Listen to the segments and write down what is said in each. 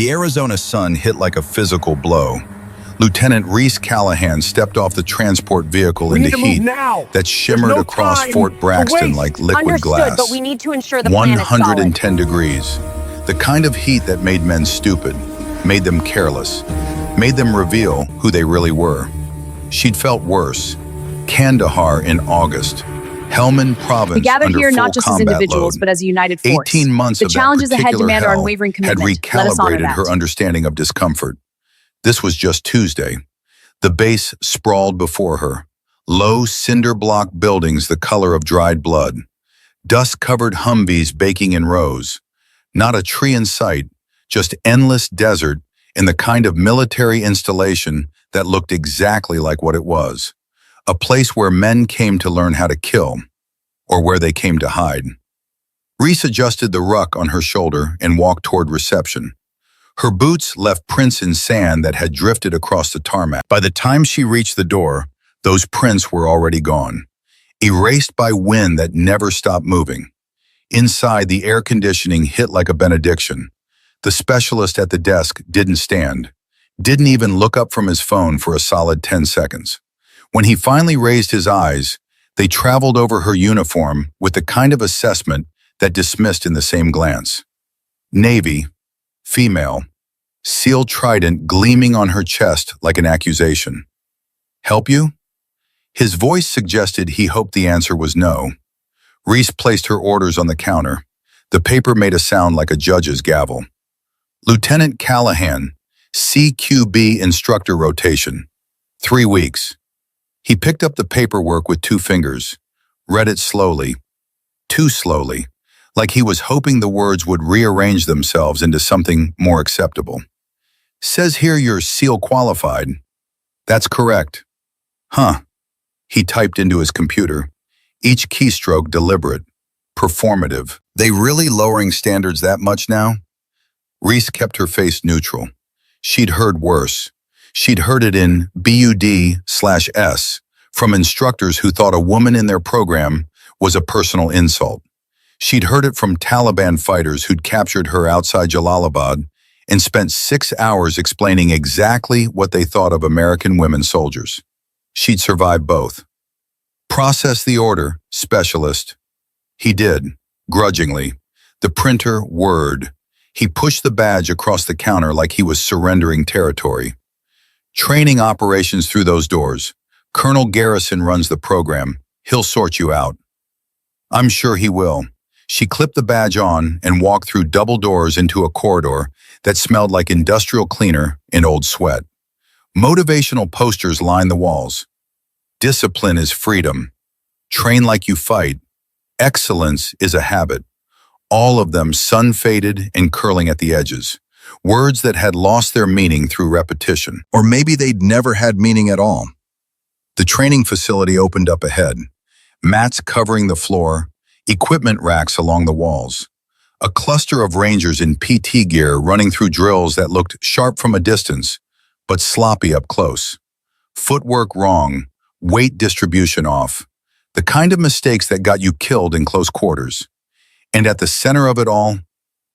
The Arizona sun hit like a physical blow. Lieutenant Reese Callahan stepped off the transport vehicle into heat that shimmered across Fort Braxton like liquid glass. But we need to ensure the plan is solid. 110 degrees. The kind of heat that made men stupid, made them careless, made them reveal who they really were. She'd felt worse. Kandahar in August. Helmand Province we gathered under here full not just as combat individuals, load. but as a united force. 18 months the of challenges that ahead particular demand our hell unwavering had commitment. Let us honor recalibrated that. her understanding of discomfort. This was just Tuesday. The base sprawled before her. Low cinder block buildings the color of dried blood. Dust-covered Humvees baking in rows. Not a tree in sight, just endless desert in the kind of military installation that looked exactly like what it was. A place where men came to learn how to kill, or where they came to hide. Reese adjusted the ruck on her shoulder and walked toward reception. Her boots left prints in sand that had drifted across the tarmac. By the time she reached the door, those prints were already gone, erased by wind that never stopped moving. Inside, the air conditioning hit like a benediction. The specialist at the desk didn't stand, didn't even look up from his phone for a solid 10 seconds. When he finally raised his eyes, they traveled over her uniform with the kind of assessment that dismissed in the same glance. Navy, female, seal trident gleaming on her chest like an accusation. Help you? His voice suggested he hoped the answer was no. Reese placed her orders on the counter. The paper made a sound like a judge's gavel. Lieutenant Callahan, CQB instructor rotation. 3 weeks. He picked up the paperwork with 2 fingers, read it slowly, too slowly, like he was hoping the words would rearrange themselves into something more acceptable. Says here you're SEAL qualified. That's correct. Huh. He typed into his computer, each keystroke deliberate, performative. They really lowering standards that much now? Reese kept her face neutral. She'd heard worse. She'd heard it in BUD/S from instructors who thought a woman in their program was a personal insult. She'd heard it from Taliban fighters who'd captured her outside Jalalabad and spent 6 hours explaining exactly what they thought of American women soldiers. She'd survived both. Process the order, specialist. He did, grudgingly. The printer whirred. He pushed the badge across the counter like he was surrendering territory. Training operations through those doors. Colonel Garrison runs the program. He'll sort you out. I'm sure he will. She clipped the badge on and walked through double doors into a corridor that smelled like industrial cleaner and old sweat. Motivational posters lined the walls. Discipline is freedom. Train like you fight. Excellence is a habit. All of them sun-faded and curling at the edges. Words that had lost their meaning through repetition. Or maybe they'd never had meaning at all. The training facility opened up ahead. Mats covering the floor, equipment racks along the walls. A cluster of Rangers in PT gear running through drills that looked sharp from a distance, but sloppy up close. Footwork wrong, weight distribution off. The kind of mistakes that got you killed in close quarters. And at the center of it all,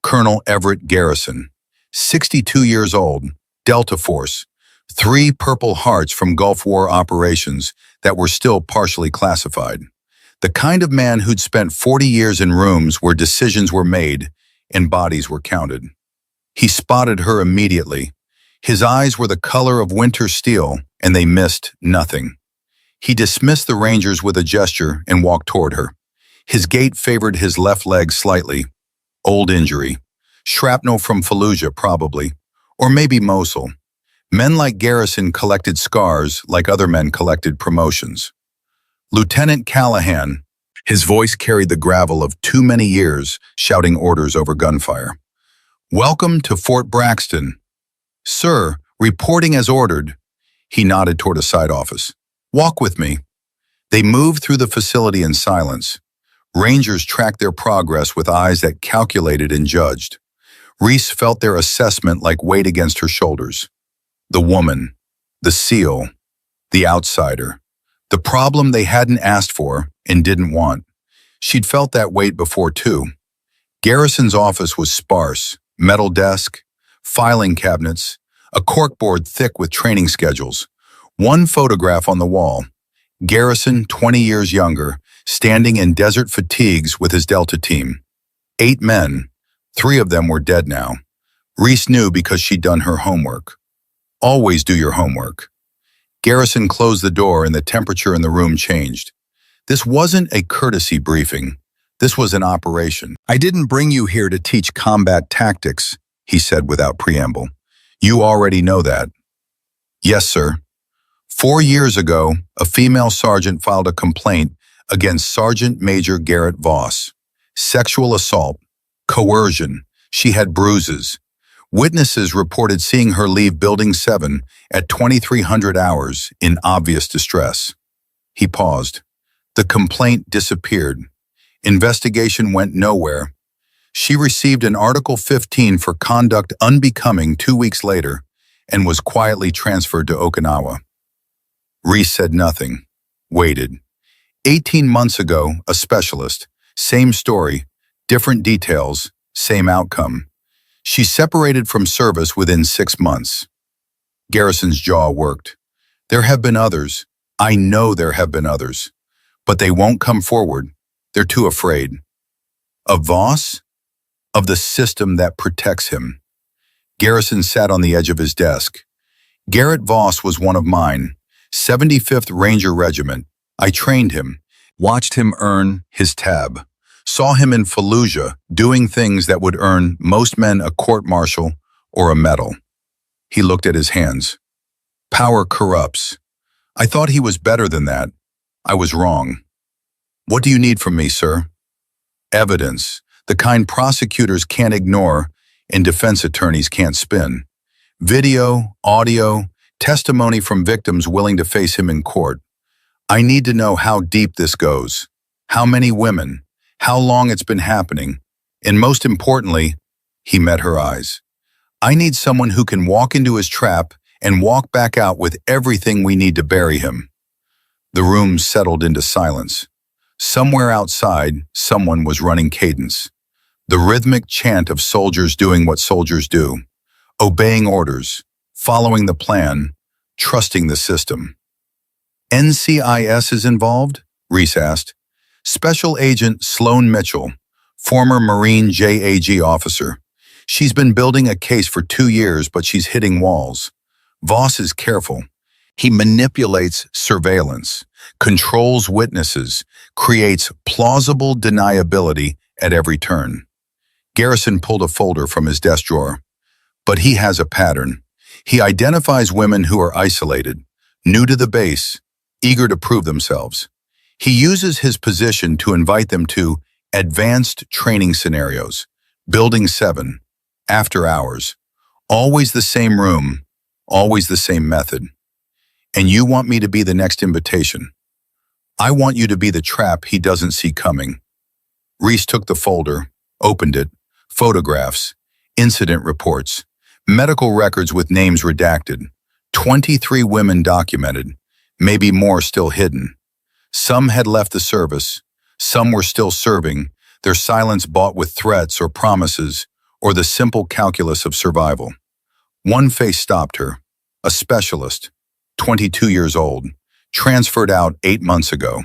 Colonel Everett Garrison, 62 years old, Delta Force, 3 Purple Hearts from Gulf War operations that were still partially classified. The kind of man who'd spent 40 years in rooms where decisions were made and bodies were counted. He spotted her immediately. His eyes were the color of winter steel, and they missed nothing. He dismissed the Rangers with a gesture and walked toward her. His gait favored his left leg slightly. Old injury. Shrapnel from Fallujah, probably. Or maybe Mosul. Men like Garrison collected scars like other men collected promotions. Lieutenant Callahan, his voice carried the gravel of too many years shouting orders over gunfire. Welcome to Fort Braxton. Sir, reporting as ordered. He nodded toward a side office. Walk with me. They moved through the facility in silence. Rangers tracked their progress with eyes that calculated and judged. Reese felt their assessment like weight against her shoulders. The woman, the SEAL, the outsider, the problem they hadn't asked for and didn't want. She'd felt that weight before too. Garrison's office was sparse, metal desk, filing cabinets, a corkboard thick with training schedules. One photograph on the wall. Garrison, 20 years younger, standing in desert fatigues with his Delta team. 8 men. 3 of them were dead now. Reese knew because she'd done her homework. Always do your homework. Garrison closed the door and the temperature in the room changed. This wasn't a courtesy briefing. This was an operation. I didn't bring you here to teach combat tactics, he said without preamble. You already know that. Yes, sir. 4 years ago, a female sergeant filed a complaint against Sergeant Major Garrett Voss. Sexual assault, coercion. She had bruises. Witnesses reported seeing her leave Building 7 at 2300 hours in obvious distress. He paused. The complaint disappeared. Investigation went nowhere. She received an Article 15 for conduct unbecoming 2 weeks later and was quietly transferred to Okinawa. Reese said nothing, waited. 18 months ago, a specialist, same story, different details, same outcome. She separated from service within 6 months. Garrison's jaw worked. There have been others. I know there have been others. But they won't come forward. They're too afraid. Of Voss? Of the system that protects him. Garrison sat on the edge of his desk. Garrett Voss was one of mine. 75th Ranger Regiment. I trained him, watched him earn his tab, saw him in Fallujah doing things that would earn most men a court-martial or a medal. He looked at his hands. Power corrupts. I thought he was better than that. I was wrong. What do you need from me, sir? Evidence, the kind prosecutors can't ignore and defense attorneys can't spin. Video, audio, testimony from victims willing to face him in court. I need to know how deep this goes, how many women, how long it's been happening, and most importantly, he met her eyes. I need someone who can walk into his trap and walk back out with everything we need to bury him. The room settled into silence. Somewhere outside, someone was running cadence. The rhythmic chant of soldiers doing what soldiers do, obeying orders, following the plan, trusting the system. NCIS is involved? Reese asked. Special Agent Sloan Mitchell, former Marine JAG officer. She's been building a case for 2 years, but she's hitting walls. Voss is careful. He manipulates surveillance, controls witnesses, creates plausible deniability at every turn. Garrison pulled a folder from his desk drawer. But he has a pattern. He identifies women who are isolated, new to the base, eager to prove themselves. He uses his position to invite them to advanced training scenarios, Building 7, after hours, always the same room, always the same method. And you want me to be the next invitation. I want you to be the trap he doesn't see coming. Reese took the folder, opened it, photographs, incident reports, medical records with names redacted, 23 women documented, maybe more still hidden. Some had left the service, some were still serving, their silence bought with threats or promises, or the simple calculus of survival. One face stopped her, a specialist, 22 years old, transferred out 8 months ago.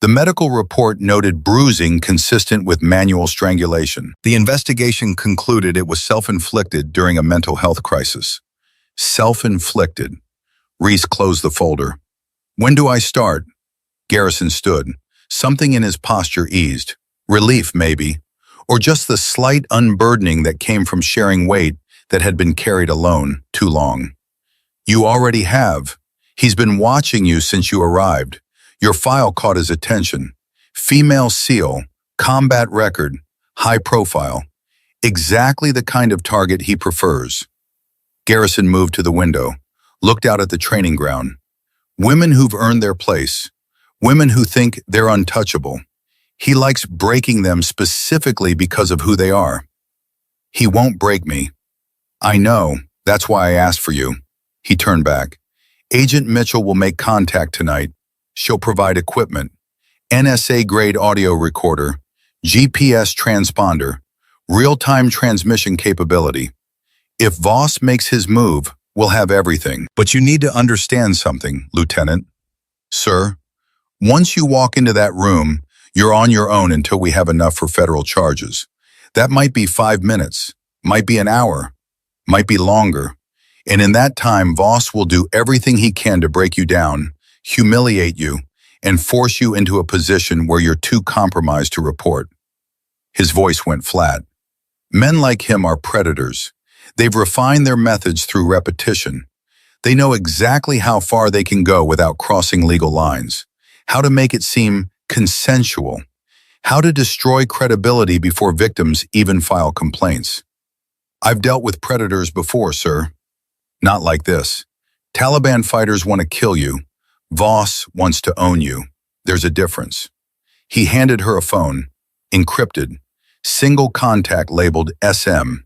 The medical report noted bruising consistent with manual strangulation. The investigation concluded it was self-inflicted during a mental health crisis. Self-inflicted. Reese closed the folder. When do I start? Garrison stood. Something in his posture eased. Relief, maybe. Or just the slight unburdening that came from sharing weight that had been carried alone too long. You already have. He's been watching you since you arrived. Your file caught his attention. Female SEAL, combat record, high profile. Exactly the kind of target he prefers. Garrison moved to the window, looked out at the training ground. Women who've earned their place. Women who think they're untouchable. He likes breaking them specifically because of who they are. He won't break me. I know, that's why I asked for you. He turned back. Agent Mitchell will make contact tonight. She'll provide equipment, NSA-grade audio recorder, GPS transponder, real-time transmission capability. If Voss makes his move, we'll have everything. But you need to understand something, Lieutenant. Sir, once you walk into that room, you're on your own until we have enough for federal charges. That might be 5 minutes, might be an hour, might be longer. And in that time, Voss will do everything he can to break you down, humiliate you, and force you into a position where you're too compromised to report. His voice went flat. Men like him are predators. They've refined their methods through repetition. They know exactly how far they can go without crossing legal lines, how to make it seem consensual, how to destroy credibility before victims even file complaints. I've dealt with predators before, sir. Not like this. Taliban fighters want to kill you. Voss wants to own you. There's a difference. He handed her a phone, encrypted, single contact labeled SM.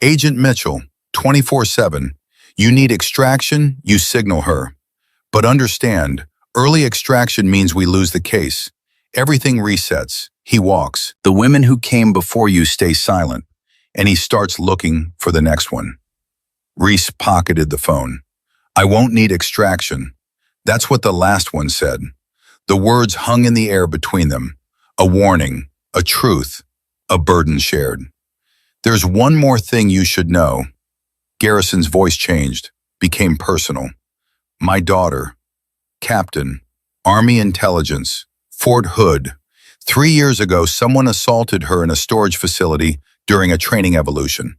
Agent Mitchell, 24/7. You need extraction, you signal her. But understand, early extraction means we lose the case. Everything resets. He walks. The women who came before you stay silent, and he starts looking for the next one. Reese pocketed the phone. I won't need extraction. That's what the last one said. The words hung in the air between them. A warning, a truth, a burden shared. There's one more thing you should know. Garrison's voice changed, became personal. My daughter, Captain, Army Intelligence, Fort Hood. 3 years ago, someone assaulted her in a storage facility during a training evolution.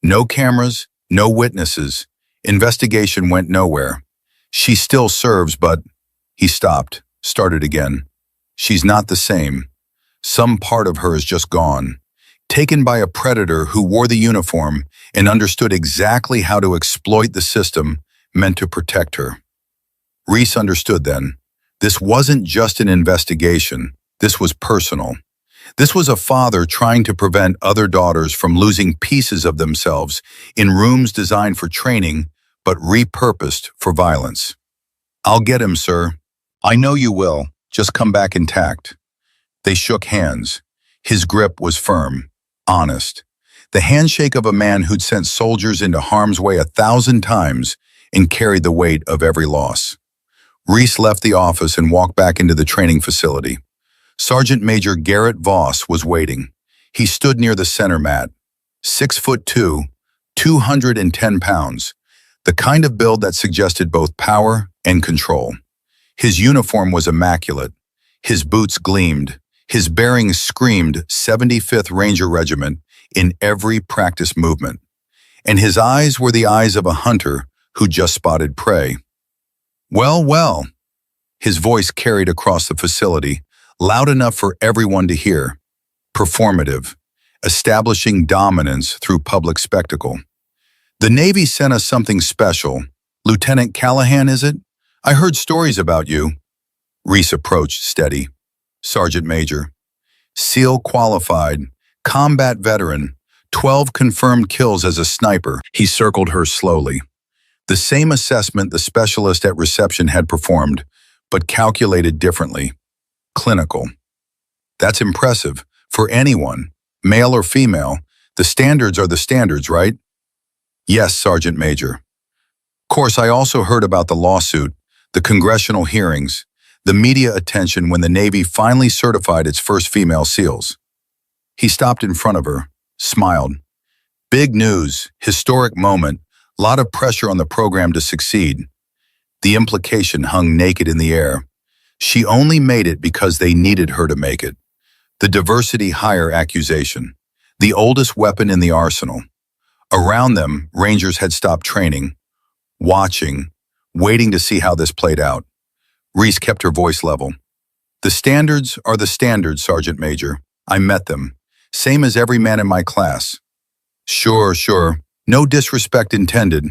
No cameras, no witnesses. Investigation went nowhere. She still serves, but he stopped, started again. She's not the same. Some part of her is just gone. Taken by a predator who wore the uniform and understood exactly how to exploit the system meant to protect her. Reese understood then. This wasn't just an investigation. This was personal. This was a father trying to prevent other daughters from losing pieces of themselves in rooms designed for training, but repurposed for violence. I'll get him, sir. I know you will. Just come back intact. They shook hands. His grip was firm, honest. The handshake of a man who'd sent soldiers into harm's way 1,000 times and carried the weight of every loss. Reese left the office and walked back into the training facility. Sergeant Major Garrett Voss was waiting. He stood near the center mat. 6'2", 210 pounds, the kind of build that suggested both power and control. His uniform was immaculate. His boots gleamed. His bearings screamed 75th Ranger Regiment in every practice movement. And his eyes were the eyes of a hunter who just spotted prey. Well, well. His voice carried across the facility, loud enough for everyone to hear. Performative, establishing dominance through public spectacle. The Navy sent us something special. Lieutenant Callahan, is it? I heard stories about you. Reese approached, steady. Sergeant Major. SEAL qualified, combat veteran, 12 confirmed kills as a sniper. He circled her slowly. The same assessment the specialist at reception had performed, but calculated differently. Clinical. That's impressive. For anyone, male or female, the standards are the standards, right? Yes, Sergeant Major. Of course, I also heard about the lawsuit, the congressional hearings, the media attention when the Navy finally certified its first female SEALs. He stopped in front of her, smiled. Big news, historic moment, lot of pressure on the program to succeed. The implication hung naked in the air. She only made it because they needed her to make it. The diversity hire accusation, the oldest weapon in the arsenal. Around them, Rangers had stopped training, watching, waiting to see how this played out. Reese kept her voice level. The standards are the standards, Sergeant Major. I met them. Same as every man in my class. Sure. No disrespect intended.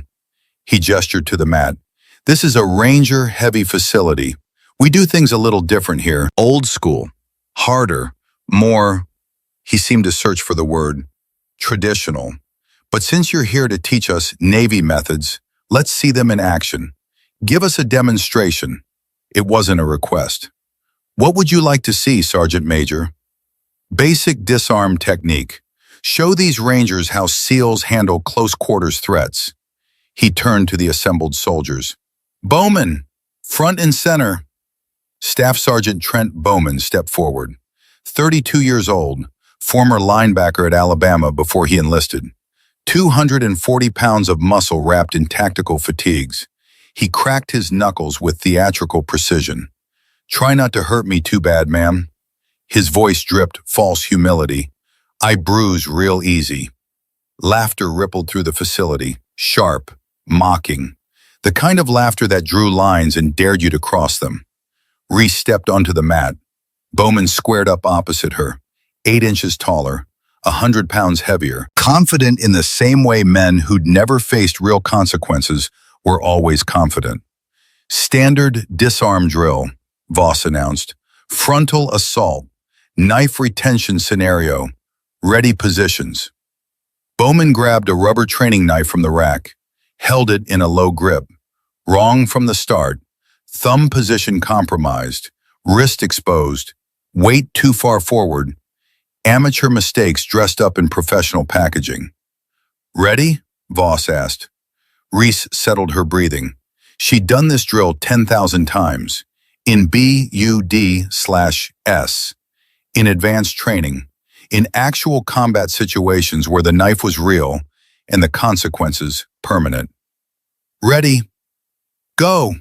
He gestured to the mat. This is a Ranger-heavy facility. We do things a little different here. Old school. Harder. More, he seemed to search for the word, traditional. But since you're here to teach us Navy methods, let's see them in action. Give us a demonstration. It wasn't a request. What would you like to see, Sergeant Major? Basic disarm technique. Show these rangers how SEALs handle close-quarters threats. He turned to the assembled soldiers. Bowman, front and center. Staff Sergeant Trent Bowman stepped forward. 32 years old, former linebacker at Alabama before he enlisted. 240 pounds of muscle wrapped in tactical fatigues. He cracked his knuckles with theatrical precision. Try not to hurt me too bad, ma'am. His voice dripped false humility. I bruise real easy. Laughter rippled through the facility, sharp, mocking. The kind of laughter that drew lines and dared you to cross them. Reese stepped onto the mat. Bowman squared up opposite her, 8 inches taller, 100 pounds heavier, confident in the same way men who'd never faced real consequences were always confident. Standard disarm drill, Voss announced. Frontal assault, knife retention scenario, ready positions. Bowman grabbed a rubber training knife from the rack, held it in a low grip. Wrong from the start. Thumb position compromised, wrist exposed, weight too far forward. Amateur mistakes dressed up in professional packaging. Ready? Voss asked. Reese settled her breathing. She'd done this drill 10,000 times, in BUD/S, in advanced training, in actual combat situations where the knife was real and the consequences permanent. Ready? Go!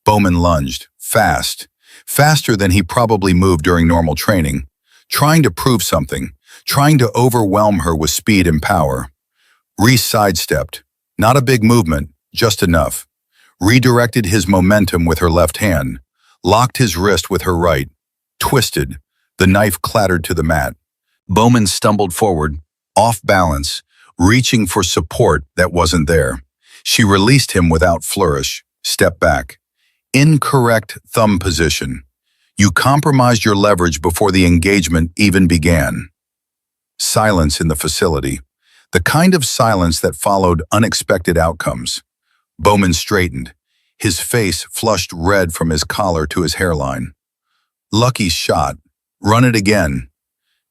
Bowman lunged, fast, faster than he probably moved during normal training, trying to prove something, trying to overwhelm her with speed and power. Reese sidestepped, not a big movement, just enough, redirected his momentum with her left hand, locked his wrist with her right, twisted, the knife clattered to the mat. Bowman stumbled forward, off balance, reaching for support that wasn't there. She released him without flourish, stepped back. Incorrect thumb position. You compromised your leverage before the engagement even began. Silence in the facility. The kind of silence that followed unexpected outcomes. Bowman straightened, his face flushed red from his collar to his hairline. Lucky shot. Run it again.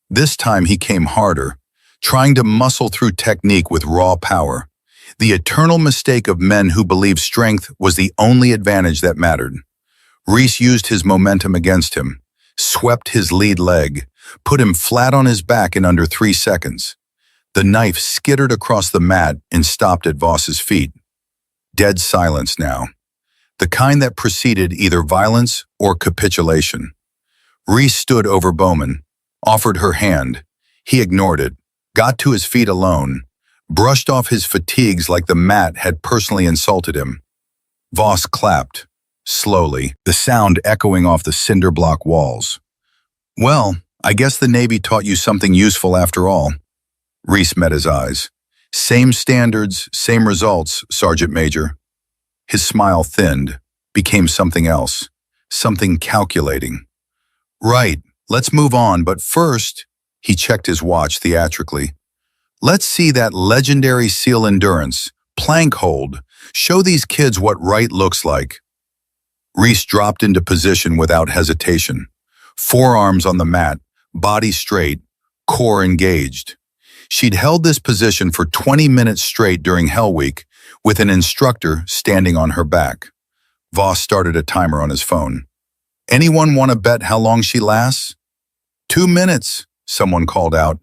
This time he came harder, trying to muscle through technique with raw power. The eternal mistake of men who believed strength was the only advantage that mattered. Reese used his momentum against him, swept his lead leg, put him flat on his back in under 3 seconds. The knife skittered across the mat and stopped at Voss's feet. Dead silence now. The kind that preceded either violence or capitulation. Reese stood over Bowman, offered her hand. He ignored it, got to his feet alone, brushed off his fatigues like the mat had personally insulted him. Voss clapped, slowly, the sound echoing off the cinder block walls. Well, I guess the Navy taught you something useful after all. Reese met his eyes. Same standards, same results, Sergeant Major. His smile thinned, became something else, something calculating. Right, let's move on, but first, he checked his watch theatrically. Let's see that legendary SEAL endurance, plank hold. Show these kids what right looks like. Reese dropped into position without hesitation. Forearms on the mat, body straight, core engaged. She'd held this position for 20 minutes straight during Hell Week, with an instructor standing on her back. Voss started a timer on his phone. Anyone want to bet how long she lasts? 2 minutes, someone called out.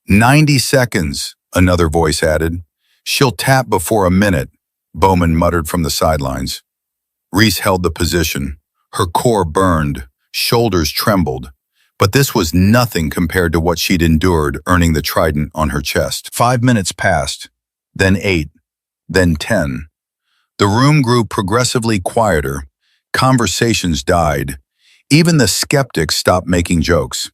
90 seconds, another voice added. She'll tap before a minute, Bowman muttered from the sidelines. Reese held the position. Her core burned, shoulders trembled. But this was nothing compared to what she'd endured earning the trident on her chest. 5 minutes passed, then 8, then 10. The room grew progressively quieter. Conversations died. Even the skeptics stopped making jokes.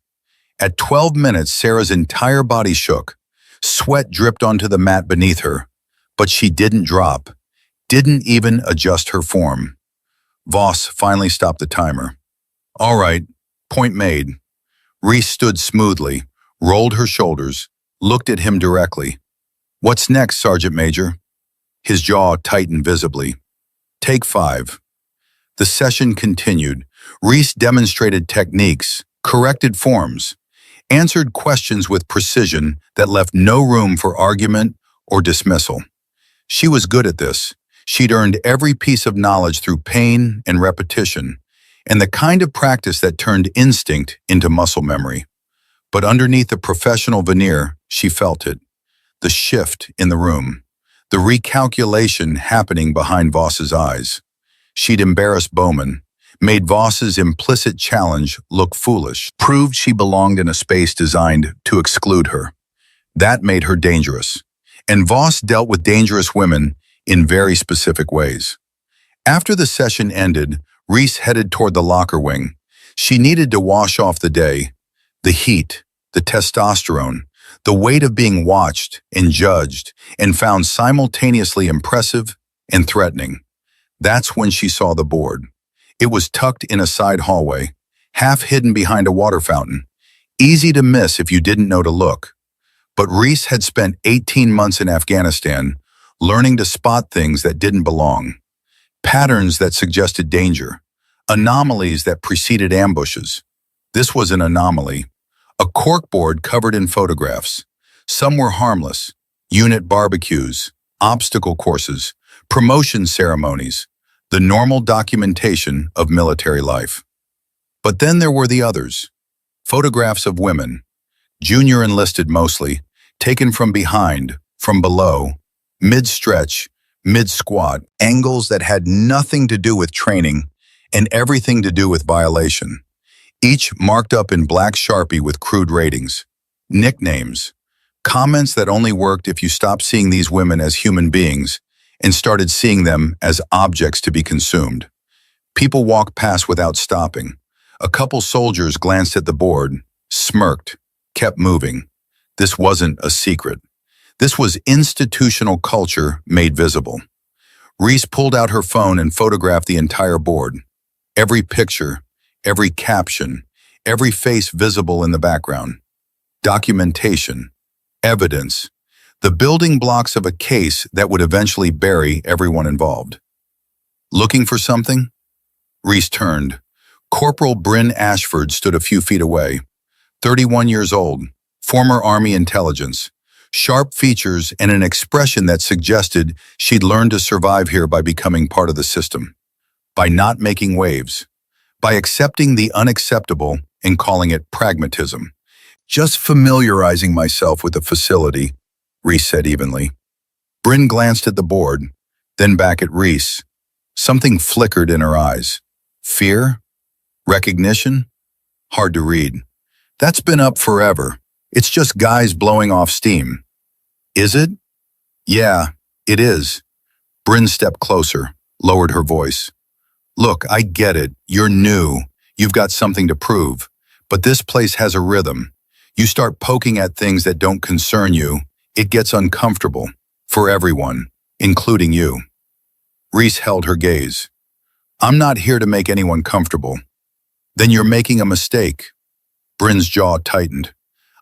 At 12 minutes, Sarah's entire body shook. Sweat dripped onto the mat beneath her. But she didn't drop, didn't even adjust her form. Voss finally stopped the timer. All right, point made. Reese stood smoothly, rolled her shoulders, looked at him directly. What's next, Sergeant Major? His jaw tightened visibly. Take 5. The session continued. Reese demonstrated techniques, corrected forms. answered questions with precision that left no room for argument or dismissal. She was good at this. She'd earned every piece of knowledge through pain and repetition, and the kind of practice that turned instinct into muscle memory. But underneath the professional veneer, she felt it. The shift in the room. The recalculation happening behind Voss's eyes. She'd embarrassed Bowman, made Voss's implicit challenge look foolish, proved she belonged in a space designed to exclude her. That made her dangerous. And Voss dealt with dangerous women in very specific ways. After the session ended, Reese headed toward the locker wing. She needed to wash off the day, the heat, the testosterone, the weight of being watched and judged and found simultaneously impressive and threatening. That's when she saw the board. It was tucked in a side hallway, half hidden behind a water fountain. Easy to miss if you didn't know to look. But Reese had spent 18 months in Afghanistan learning to spot things that didn't belong. Patterns that suggested danger. Anomalies that preceded ambushes. This was an anomaly. A corkboard covered in photographs. Some were harmless. Unit barbecues, obstacle courses, promotion ceremonies, the normal documentation of military life. But then there were the others. Photographs of women, junior enlisted mostly, taken from behind, from below, mid-stretch, mid-squat, angles that had nothing to do with training and everything to do with violation. Each marked up in black Sharpie with crude ratings, nicknames, comments that only worked if you stopped seeing these women as human beings and started seeing them as objects to be consumed. People walked past without stopping. A couple soldiers glanced at the board, smirked, kept moving. This wasn't a secret. This was institutional culture made visible. Reese pulled out her phone and photographed the entire board. Every picture, every caption, every face visible in the background. Documentation, evidence, the building blocks of a case that would eventually bury everyone involved. Looking for something? Reese turned. Corporal Bryn Ashford stood a few feet away. 31 years old, former Army intelligence, sharp features and an expression that suggested she'd learned to survive here by becoming part of the system, by not making waves, by accepting the unacceptable and calling it pragmatism. Just familiarizing myself with the facility, Reese said evenly. Bryn glanced at the board, then back at Reese. Something flickered in her eyes. Fear? Recognition? Hard to read. That's been up forever. It's just guys blowing off steam. Is it? Yeah, it is. Bryn stepped closer, lowered her voice. Look, I get it. You're new. You've got something to prove. But this place has a rhythm. You start poking at things that don't concern you, it gets uncomfortable. For everyone, including you. Reese held her gaze. I'm not here to make anyone comfortable. Then you're making a mistake. Bryn's jaw tightened.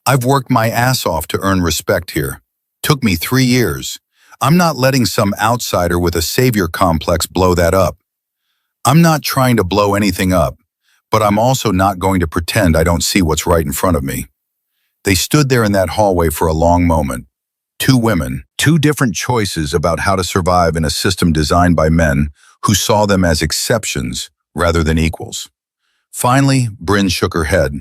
I've worked my ass off to earn respect here. Took me 3 years. I'm not letting some outsider with a savior complex blow that up. I'm not trying to blow anything up, but I'm also not going to pretend I don't see what's right in front of me. They stood there in that hallway for a long moment. Two women, two different choices about how to survive in a system designed by men who saw them as exceptions rather than equals. Finally, Bryn shook her head.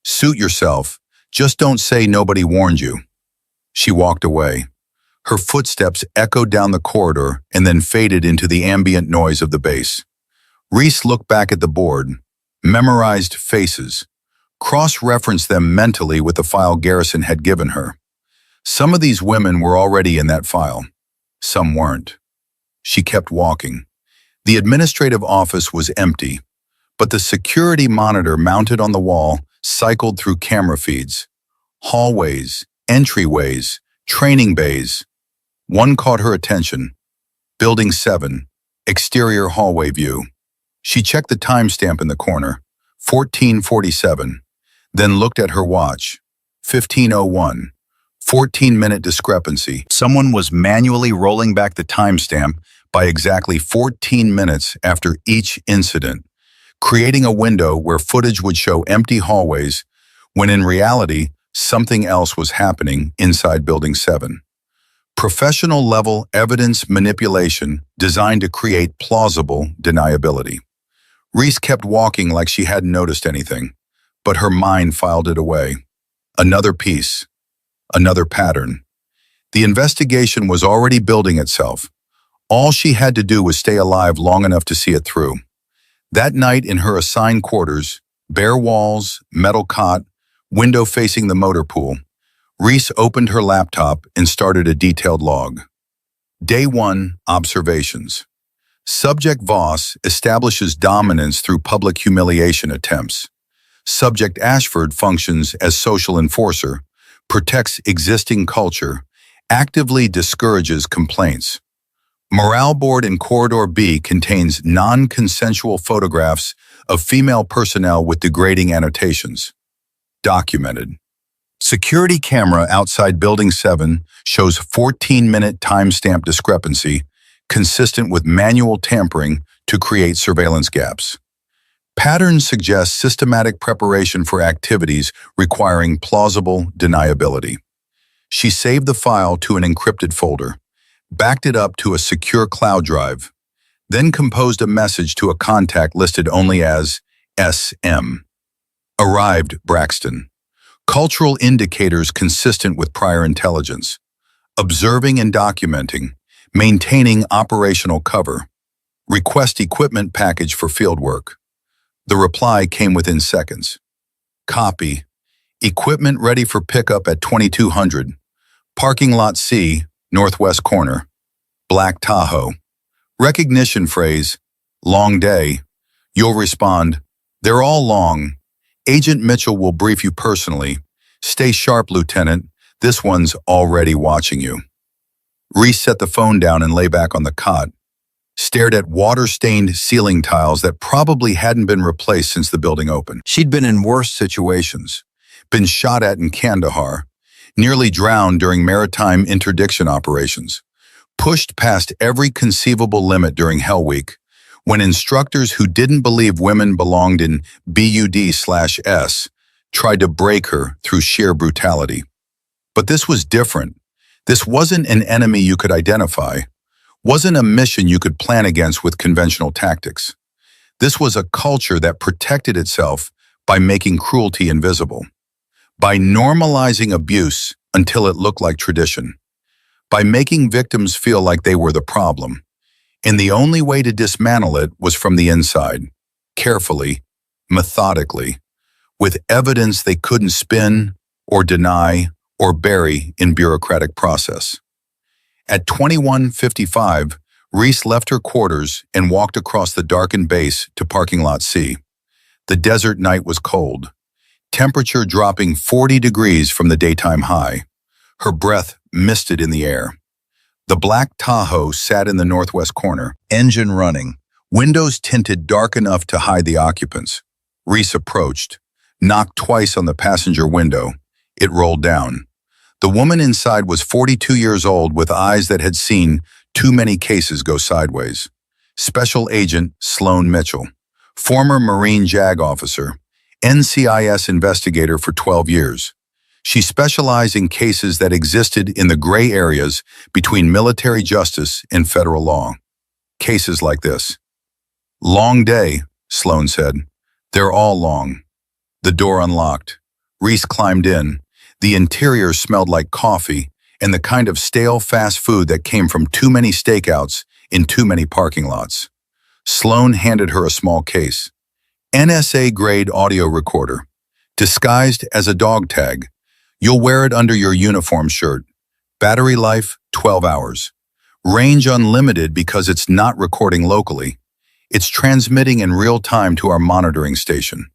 Suit yourself. Just don't say nobody warned you. She walked away. Her footsteps echoed down the corridor and then faded into the ambient noise of the base. Reese looked back at the board, memorized faces, cross-referenced them mentally with the file Garrison had given her. Some of these women were already in that file. Some weren't. She kept walking. The administrative office was empty, but the security monitor mounted on the wall cycled through camera feeds. Hallways, entryways, training bays. One caught her attention. Building 7, exterior hallway view. She checked the timestamp in the corner, 14:47, then looked at her watch, 15:01. 14-minute discrepancy. Someone was manually rolling back the timestamp by exactly 14 minutes after each incident, creating a window where footage would show empty hallways when in reality, something else was happening inside Building 7. Professional-level evidence manipulation designed to create plausible deniability. Reese kept walking like she hadn't noticed anything, but her mind filed it away. Another piece, another pattern. The investigation was already building itself. All she had to do was stay alive long enough to see it through. That night in her assigned quarters, bare walls, metal cot, window facing the motor pool, Reese opened her laptop and started a detailed log. Day 1, observations. Subject Voss establishes dominance through public humiliation attempts. Subject Ashford functions as social enforcer, protects existing culture, actively discourages complaints. Morale board in Corridor B contains non-consensual photographs of female personnel with degrading annotations. Documented. Security camera outside Building 7 shows 14-minute timestamp discrepancy consistent with manual tampering to create surveillance gaps. Patterns suggest systematic preparation for activities requiring plausible deniability. She saved the file to an encrypted folder, backed it up to a secure cloud drive, then composed a message to a contact listed only as SM. Arrived Braxton. Cultural indicators consistent with prior intelligence. Observing and documenting. Maintaining operational cover. Request equipment package for fieldwork. The reply came within seconds. Copy. Equipment ready for pickup at 2200. Parking lot C, northwest corner. Black Tahoe. Recognition phrase, long day. You'll respond, they're all long. Agent Mitchell will brief you personally. Stay sharp, Lieutenant. This one's already watching you. Reese set the phone down and lay back on the cot, stared at water-stained ceiling tiles that probably hadn't been replaced since the building opened. She'd been in worse situations, been shot at in Kandahar, nearly drowned during maritime interdiction operations, pushed past every conceivable limit during Hell Week, when instructors who didn't believe women belonged in BUD/S tried to break her through sheer brutality. But this was different. This wasn't an enemy you could identify, wasn't a mission you could plan against with conventional tactics. This was a culture that protected itself by making cruelty invisible, by normalizing abuse until it looked like tradition, by making victims feel like they were the problem. And the only way to dismantle it was from the inside, carefully, methodically, with evidence they couldn't spin or deny or bury in bureaucratic process. At 21:55, Reese left her quarters and walked across the darkened base to parking lot C. The desert night was cold, temperature dropping 40 degrees from the daytime high. Her breath misted in the air. The Black Tahoe sat in the northwest corner, engine running, windows tinted dark enough to hide the occupants. Reese approached, knocked twice on the passenger window. It rolled down. The woman inside was 42 years old with eyes that had seen too many cases go sideways. Special Agent Sloan Mitchell, former Marine JAG officer, NCIS investigator for 12 years. She specialized in cases that existed in the gray areas between military justice and federal law. Cases like this. Long day, Sloan said. They're all long. The door unlocked. Reese climbed in. The interior smelled like coffee and the kind of stale fast food that came from too many stakeouts in too many parking lots. Sloan handed her a small case. NSA-grade audio recorder, disguised as a dog tag. You'll wear it under your uniform shirt. Battery life, 12 hours. Range unlimited because it's not recording locally. It's transmitting in real time to our monitoring station.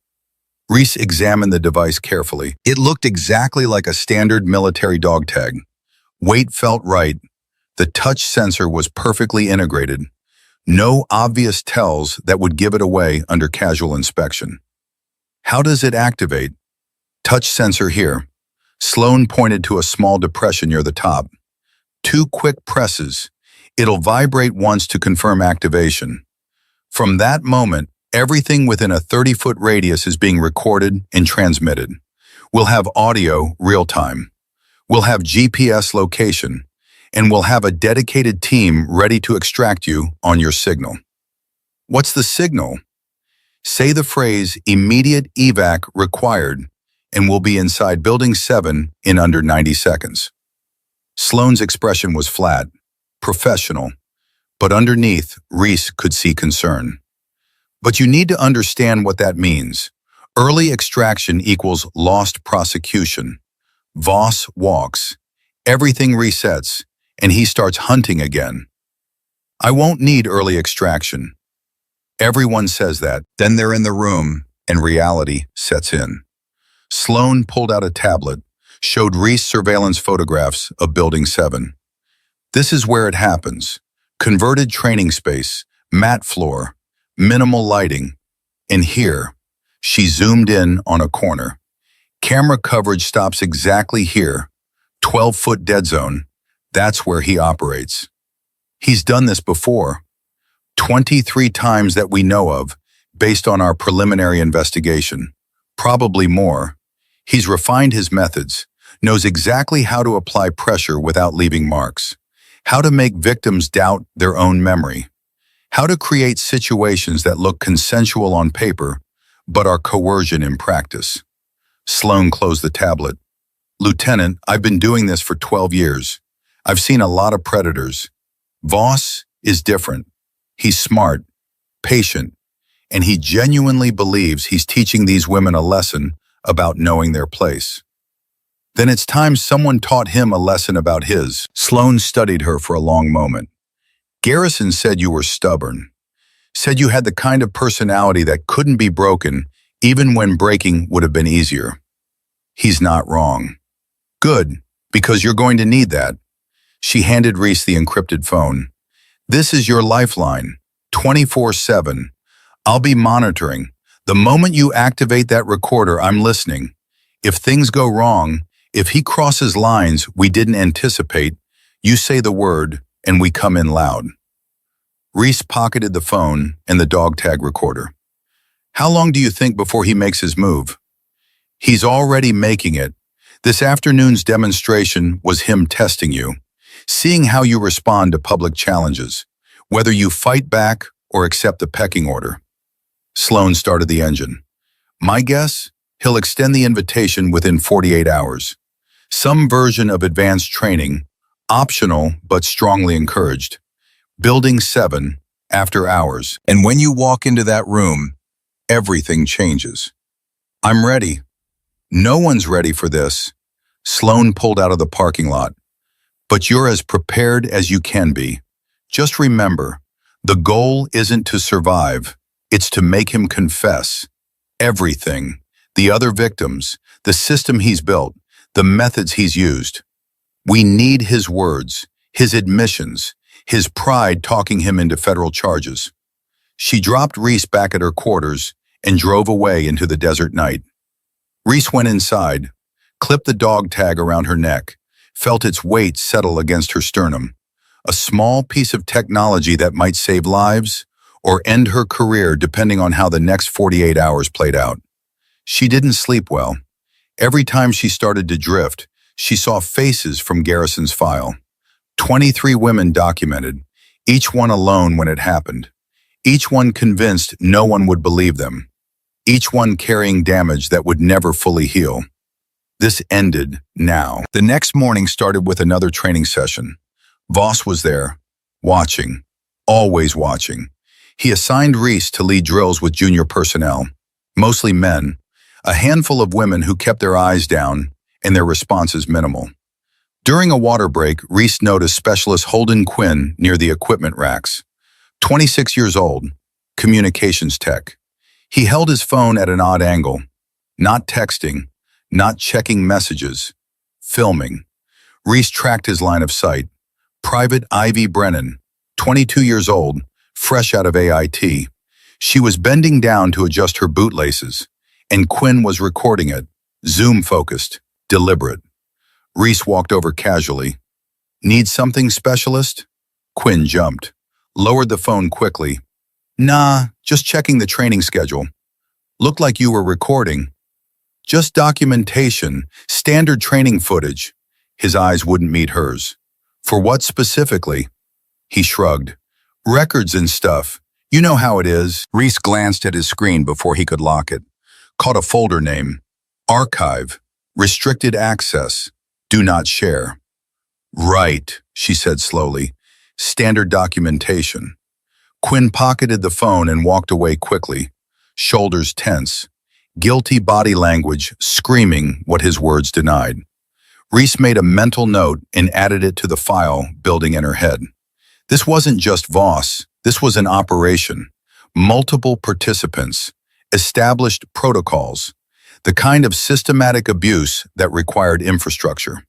Reese examined the device carefully. It looked exactly like a standard military dog tag. Weight felt right. The touch sensor was perfectly integrated. No obvious tells that would give it away under casual inspection. How does it activate? Touch sensor here. Sloan pointed to a small depression near the top. 2 quick presses. It'll vibrate once to confirm activation. From that moment, everything within a 30-foot radius is being recorded and transmitted. We'll have audio real-time. We'll have GPS location, and we'll have a dedicated team ready to extract you on your signal. What's the signal? Say the phrase immediate evac required, and we'll be inside Building 7 in under 90 seconds. Sloane's expression was flat, professional, but underneath, Reese could see concern. But you need to understand what that means. Early extraction equals lost prosecution. Voss walks, everything resets, and he starts hunting again. I won't need early extraction. Everyone says that. Then they're in the room, and reality sets in. Sloane pulled out a tablet, showed Reese surveillance photographs of Building 7. This is where it happens. Converted training space, mat floor, minimal lighting. And here, she zoomed in on a corner. Camera coverage stops exactly here. 12-foot dead zone. That's where he operates. He's done this before. 23 times that we know of, based on our preliminary investigation. Probably more. He's refined his methods, knows exactly how to apply pressure without leaving marks, how to make victims doubt their own memory, how to create situations that look consensual on paper, but are coercion in practice. Sloane closed the tablet. Lieutenant, I've been doing this for 12 years. I've seen a lot of predators. Voss is different. He's smart, patient, and he genuinely believes he's teaching these women a lesson about knowing their place. Then it's time someone taught him a lesson about his. Sloane studied her for a long moment. Garrison said you were stubborn, said you had the kind of personality that couldn't be broken even when breaking would have been easier. He's not wrong. Good, because you're going to need that. She handed Reese the encrypted phone. This is your lifeline, 24/7. I'll be monitoring. The moment you activate that recorder, I'm listening. If things go wrong, if he crosses lines we didn't anticipate, you say the word and we come in loud. Reese pocketed the phone and the dog tag recorder. How long do you think before he makes his move? He's already making it. This afternoon's demonstration was him testing you, seeing how you respond to public challenges, whether you fight back or accept the pecking order. Sloane started the engine. My guess, he'll extend the invitation within 48 hours. Some version of advanced training, optional but strongly encouraged. Building 7, after hours. And when you walk into that room, everything changes. I'm ready. No one's ready for this. Sloane pulled out of the parking lot. But you're as prepared as you can be. Just remember, the goal isn't to survive. It's to make him confess. Everything. The other victims, the system he's built, the methods he's used. We need his words, his admissions, his pride talking him into federal charges. She dropped Reese back at her quarters and drove away into the desert night. Reese went inside, clipped the dog tag around her neck, felt its weight settle against her sternum. A small piece of technology that might save lives or end her career depending on how the next 48 hours played out. She didn't sleep well. Every time she started to drift, she saw faces from Garrison's file. 23 women documented, each one alone when it happened. Each one convinced no one would believe them. Each one carrying damage that would never fully heal. This ended now. The next morning started with another training session. Voss was there, watching, always watching. He assigned Reese to lead drills with junior personnel, mostly men, a handful of women who kept their eyes down and their responses minimal. During a water break, Reese noticed Specialist Holden Quinn near the equipment racks. 26 years old, communications tech. He held his phone at an odd angle, not texting, not checking messages, filming. Reese tracked his line of sight. Private Ivy Brennan, 22 years old, fresh out of AIT. She was bending down to adjust her bootlaces, and Quinn was recording it, zoom-focused, deliberate. Reese walked over casually. Need something, specialist? Quinn jumped, lowered the phone quickly. Nah, just checking the training schedule. Looked like you were recording. Just documentation, standard training footage. His eyes wouldn't meet hers. For what specifically? He shrugged. Records and stuff. You know how it is. Reese glanced at his screen before he could lock it. Caught a folder name. Archive. Restricted access. Do not share. Right, she said slowly. Standard documentation. Quinn pocketed the phone and walked away quickly, shoulders tense, guilty body language screaming what his words denied. Reese made a mental note and added it to the file building in her head. This wasn't just Voss, this was an operation. Multiple participants, established protocols, the kind of systematic abuse that required infrastructure.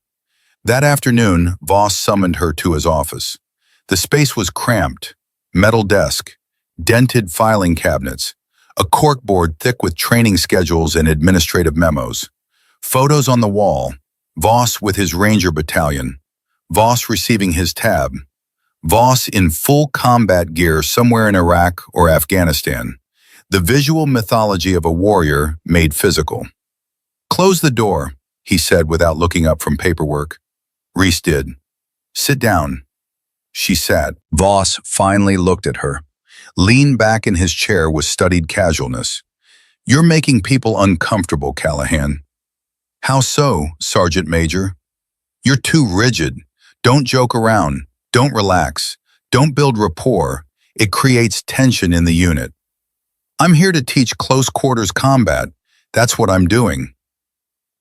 That afternoon, Voss summoned her to his office. The space was cramped, metal desk, dented filing cabinets, a corkboard thick with training schedules and administrative memos, photos on the wall, Voss with his Ranger Battalion, Voss receiving his tab, Voss in full combat gear somewhere in Iraq or Afghanistan, the visual mythology of a warrior made physical. Close the door, he said without looking up from paperwork. Reese did. Sit down. She sat. Voss finally looked at her, leaned back in his chair with studied casualness. You're making people uncomfortable, Callahan. How so, Sergeant Major? You're too rigid. Don't joke around. Don't relax. Don't build rapport. It creates tension in the unit. I'm here to teach close quarters combat. That's what I'm doing.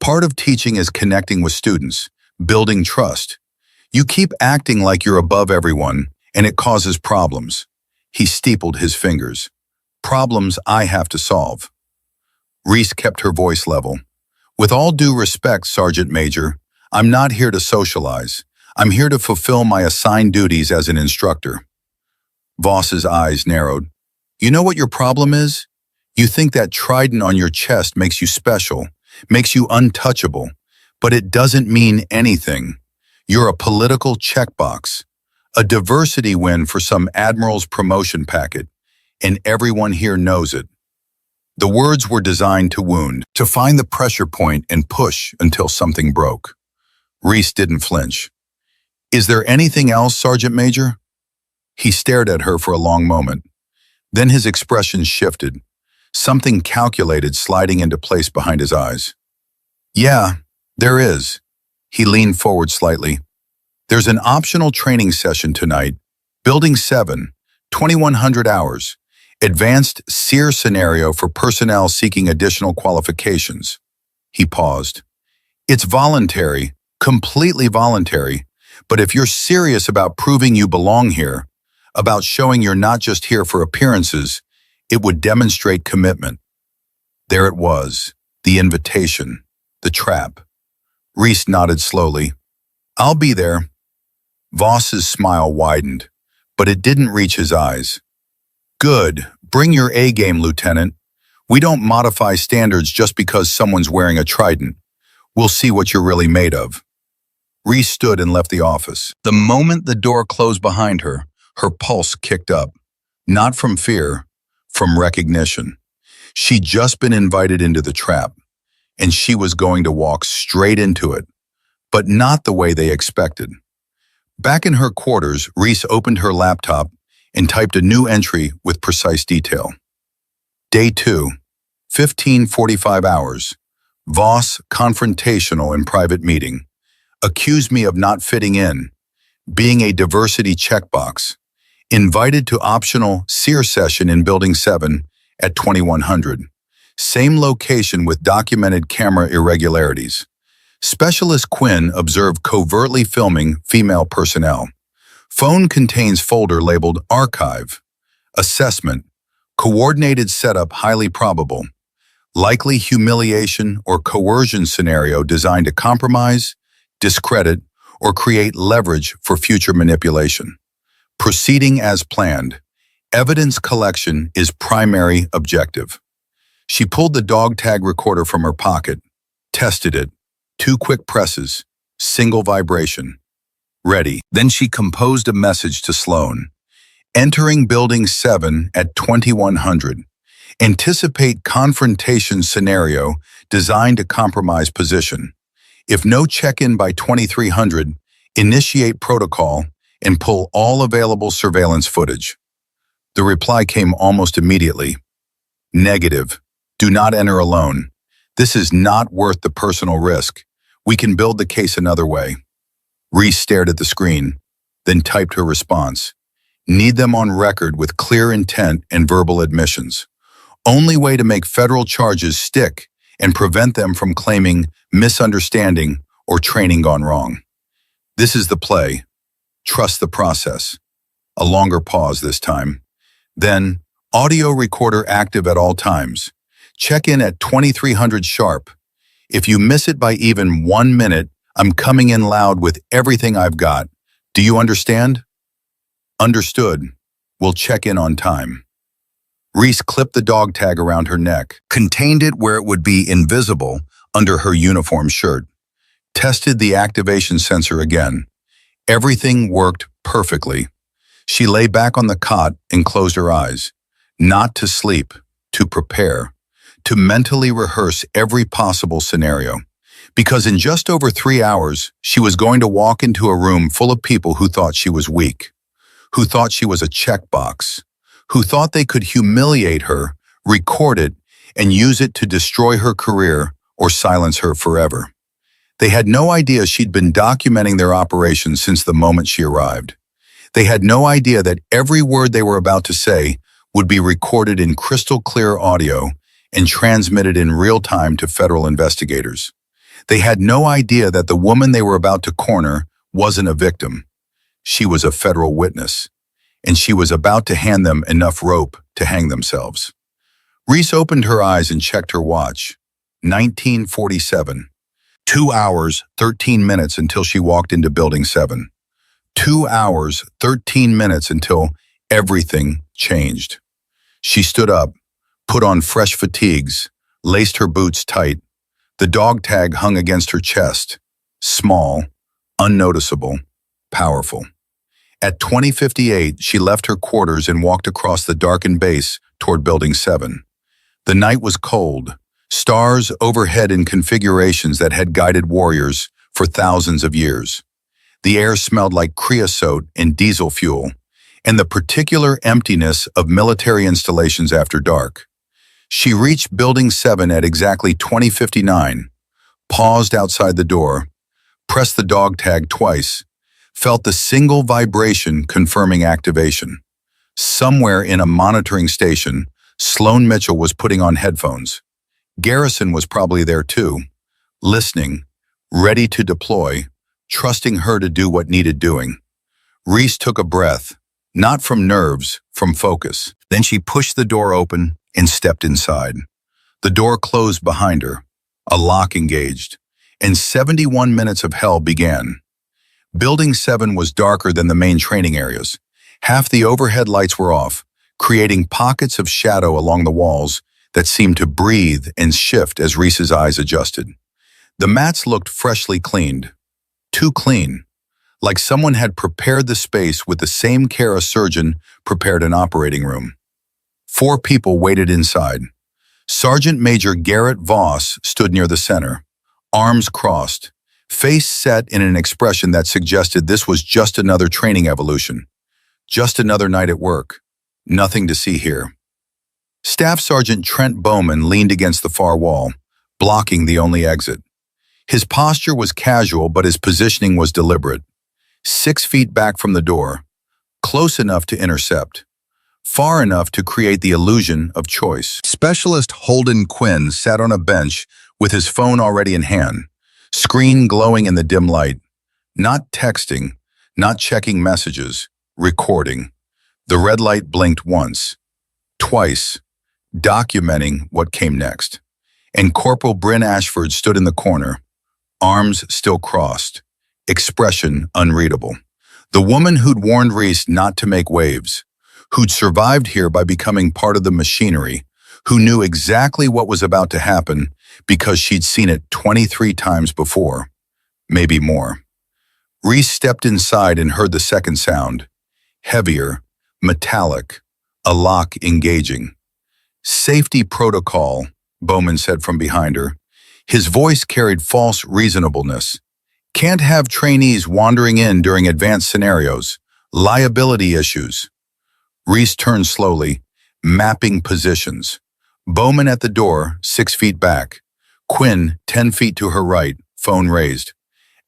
Part of teaching is connecting with students, building trust. You keep acting like you're above everyone, and it causes problems. He steepled his fingers. Problems I have to solve. Reese kept her voice level. With all due respect, Sergeant Major, I'm not here to socialize. I'm here to fulfill my assigned duties as an instructor. Voss's eyes narrowed. You know what your problem is? You think that trident on your chest makes you special, makes you untouchable, but it doesn't mean anything. You're a political checkbox, a diversity win for some admiral's promotion packet, and everyone here knows it. The words were designed to wound, to find the pressure point and push until something broke. Reese didn't flinch. Is there anything else, Sergeant Major? He stared at her for a long moment. Then his expression shifted, something calculated sliding into place behind his eyes. Yeah, there is. He leaned forward slightly. There's an optional training session tonight. Building 7, 2100 hours. Advanced SEER scenario for personnel seeking additional qualifications. He paused. It's voluntary, completely voluntary, but if you're serious about proving you belong here, about showing you're not just here for appearances, it would demonstrate commitment. There it was, the invitation, the trap. Reese nodded slowly. I'll be there. Voss's smile widened, but it didn't reach his eyes. Good. Bring your A-game, Lieutenant. We don't modify standards just because someone's wearing a trident. We'll see what you're really made of. Reese stood and left the office. The moment the door closed behind her, her pulse kicked up. Not from fear, from recognition. She'd just been invited into the trap, and she was going to walk straight into it, but not the way they expected. Back in her quarters, Reese opened her laptop and typed a new entry with precise detail. Day 2, 15:45 hours. Voss confrontational in private meeting. Accused me of not fitting in, being a diversity checkbox. Invited to optional SEER session in Building 7 at 2100. Same location with documented camera irregularities. Specialist Quinn observed covertly filming female personnel. Phone contains folder labeled Archive. Assessment. Coordinated setup highly probable. Likely humiliation or coercion scenario designed to compromise, discredit, or create leverage for future manipulation. Proceeding as planned. Evidence collection is primary objective. She pulled the dog tag recorder from her pocket, tested it. 2 quick presses, single vibration. Ready. Then she composed a message to Sloan. Entering Building 7 at 2100. Anticipate confrontation scenario designed to compromise position. If no check-in by 2300, initiate protocol and pull all available surveillance footage. The reply came almost immediately. Negative. Do not enter alone. This is not worth the personal risk. We can build the case another way. Reese stared at the screen, then typed her response. Need them on record with clear intent and verbal admissions. Only way to make federal charges stick and prevent them from claiming misunderstanding or training gone wrong. This is the play. Trust the process. A longer pause this time. Then, audio recorder active at all times. Check in at 2300 sharp. If you miss it by even 1 minute, I'm coming in loud with everything I've got. Do you understand? Understood. We'll check in on time. Reese clipped the dog tag around her neck, contained it where it would be invisible under her uniform shirt, tested the activation sensor again. Everything worked perfectly. She lay back on the cot and closed her eyes, not to sleep, to prepare, to mentally rehearse every possible scenario. Because in just over 3 hours, she was going to walk into a room full of people who thought she was weak, who thought she was a checkbox, who thought they could humiliate her, record it, and use it to destroy her career or silence her forever. They had no idea she'd been documenting their operations since the moment she arrived. They had no idea that every word they were about to say would be recorded in crystal clear audio and transmitted in real time to federal investigators. They had no idea that the woman they were about to corner wasn't a victim. She was a federal witness, and she was about to hand them enough rope to hang themselves. Reese opened her eyes and checked her watch. 1947. 2 hours, 13 minutes until she walked into Building 7. 2 hours, 13 minutes until everything changed. She stood up, put on fresh fatigues, laced her boots tight. The dog tag hung against her chest. Small, unnoticeable, powerful. At 20:58, she left her quarters and walked across the darkened base toward Building 7. The night was cold, stars overhead in configurations that had guided warriors for thousands of years. The air smelled like creosote and diesel fuel, and the particular emptiness of military installations after dark. She reached Building 7 at exactly 20:59, paused outside the door, pressed the dog tag twice, felt the single vibration confirming activation. Somewhere in a monitoring station, Sloan Mitchell was putting on headphones. Garrison was probably there too, listening, ready to deploy, trusting her to do what needed doing. Reese took a breath, not from nerves, from focus. Then she pushed the door open and stepped inside. The door closed behind her, a lock engaged, and 71 minutes of hell began. Building 7 was darker than the main training areas. Half the overhead lights were off, creating pockets of shadow along the walls that seemed to breathe and shift as Reese's eyes adjusted. The mats looked freshly cleaned. Too clean, like someone had prepared the space with the same care a surgeon prepared an operating room. 4 people waited inside. Sergeant Major Garrett Voss stood near the center, arms crossed, face set in an expression that suggested this was just another training evolution, just another night at work, nothing to see here. Staff Sergeant Trent Bowman leaned against the far wall, blocking the only exit. His posture was casual, but his positioning was deliberate. 6 feet back from the door, close enough to intercept, far enough to create the illusion of choice. Specialist Holden Quinn sat on a bench with his phone already in hand, screen glowing in the dim light, not texting, not checking messages, recording. The red light blinked once, twice, documenting what came next. And Corporal Bryn Ashford stood in the corner, arms still crossed, expression unreadable. The woman who'd warned Reese not to make waves, who'd survived here by becoming part of the machinery, who knew exactly what was about to happen because she'd seen it 23 times before, maybe more. Reese stepped inside and heard the second sound, heavier, metallic, a lock engaging. Safety protocol, Bowman said from behind her. His voice carried false reasonableness. Can't have trainees wandering in during advanced scenarios. Liability issues. Reese turned slowly, mapping positions. Bowman at the door, 6 feet back. Quinn, 10 feet to her right, phone raised.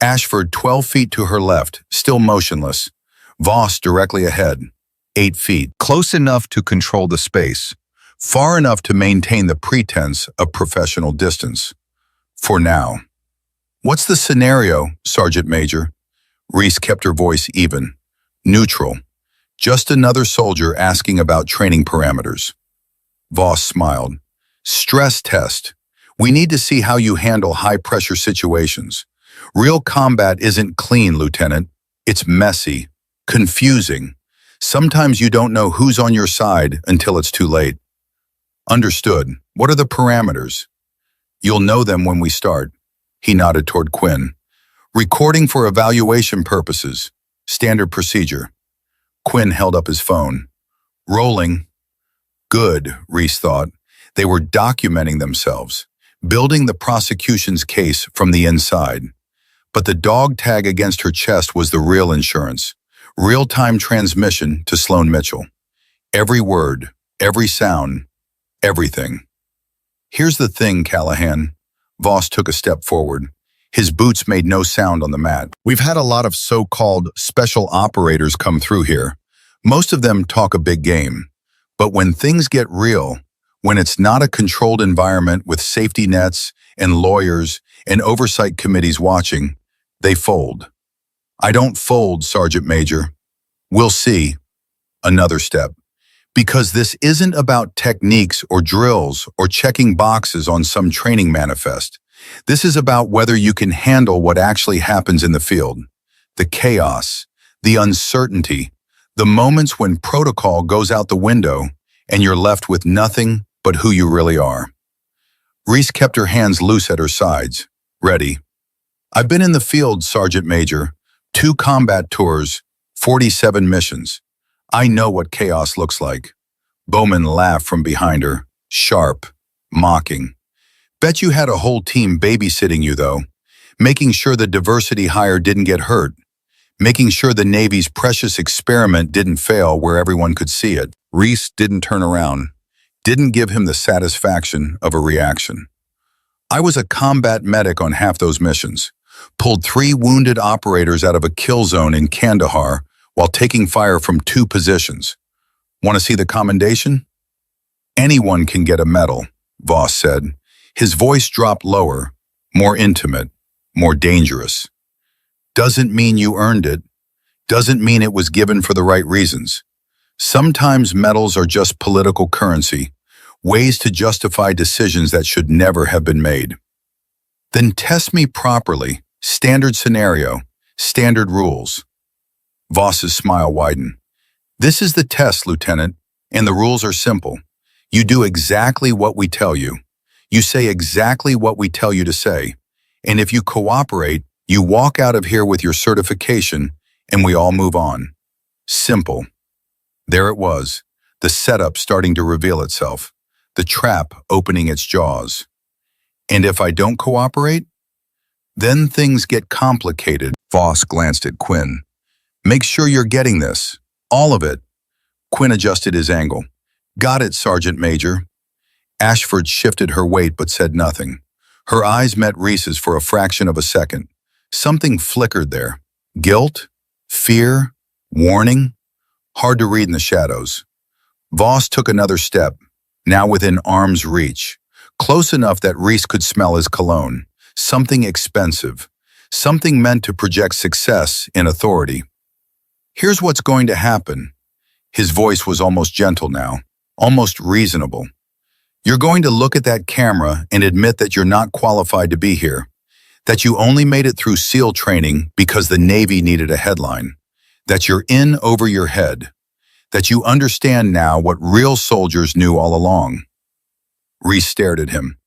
Ashford, 12 feet to her left, still motionless. Voss directly ahead, 8 feet. Close enough to control the space. Far enough to maintain the pretense of professional distance. For now. What's the scenario, Sergeant Major? Reese kept her voice even. Neutral. Just another soldier asking about training parameters. Voss smiled. Stress test. We need to see how you handle high-pressure situations. Real combat isn't clean, Lieutenant. It's messy, confusing. Sometimes you don't know who's on your side until it's too late. Understood. What are the parameters? You'll know them when we start. He nodded toward Quinn. Recording for evaluation purposes. Standard procedure. Quinn held up his phone. Rolling. Good, Reese thought. They were documenting themselves, building the prosecution's case from the inside. But the dog tag against her chest was the real insurance. Real-time transmission to Sloan Mitchell. Every word, every sound, everything. Here's the thing, Callahan. Voss took a step forward. His boots made no sound on the mat. We've had a lot of so-called special operators come through here. Most of them talk a big game. But when things get real, when it's not a controlled environment with safety nets and lawyers and oversight committees watching, they fold. I don't fold, Sergeant Major. We'll see. Another step. Because this isn't about techniques or drills or checking boxes on some training manifest. This is about whether you can handle what actually happens in the field. The chaos, the uncertainty, the moments when protocol goes out the window and you're left with nothing but who you really are. Reese kept her hands loose at her sides, ready. I've been in the field, Sergeant Major. 2 combat tours, 47 missions. I know what chaos looks like. Bowman laughed from behind her, sharp, mocking. Bet you had a whole team babysitting you, though, making sure the diversity hire didn't get hurt, making sure the Navy's precious experiment didn't fail where everyone could see it. Reese didn't turn around, didn't give him the satisfaction of a reaction. I was a combat medic on half those missions, pulled 3 wounded operators out of a kill zone in Kandahar while taking fire from 2 positions. Want to see the commendation? Anyone can get a medal, Voss said. His voice dropped lower, more intimate, more dangerous. Doesn't mean you earned it. Doesn't mean it was given for the right reasons. Sometimes medals are just political currency, ways to justify decisions that should never have been made. Then test me properly, standard scenario, standard rules. Voss's smile widened. This is the test, Lieutenant, and the rules are simple. You do exactly what we tell you. You say exactly what we tell you to say. And if you cooperate, you walk out of here with your certification and we all move on. Simple. There it was, the setup starting to reveal itself, the trap opening its jaws. And if I don't cooperate? Then things get complicated. Voss glanced at Quinn. Make sure you're getting this. All of it. Quinn adjusted his angle. Got it, Sergeant Major. Ashford shifted her weight but said nothing. Her eyes met Reese's for a fraction of a second. Something flickered there. Guilt? Fear? Warning? Hard to read in the shadows. Voss took another step, now within arm's reach, close enough that Reese could smell his cologne. Something expensive. Something meant to project success in authority. Here's what's going to happen. His voice was almost gentle now, almost reasonable. You're going to look at that camera and admit that you're not qualified to be here, that you only made it through SEAL training because the Navy needed a headline, that you're in over your head, that you understand now what real soldiers knew all along. Reese stared at him.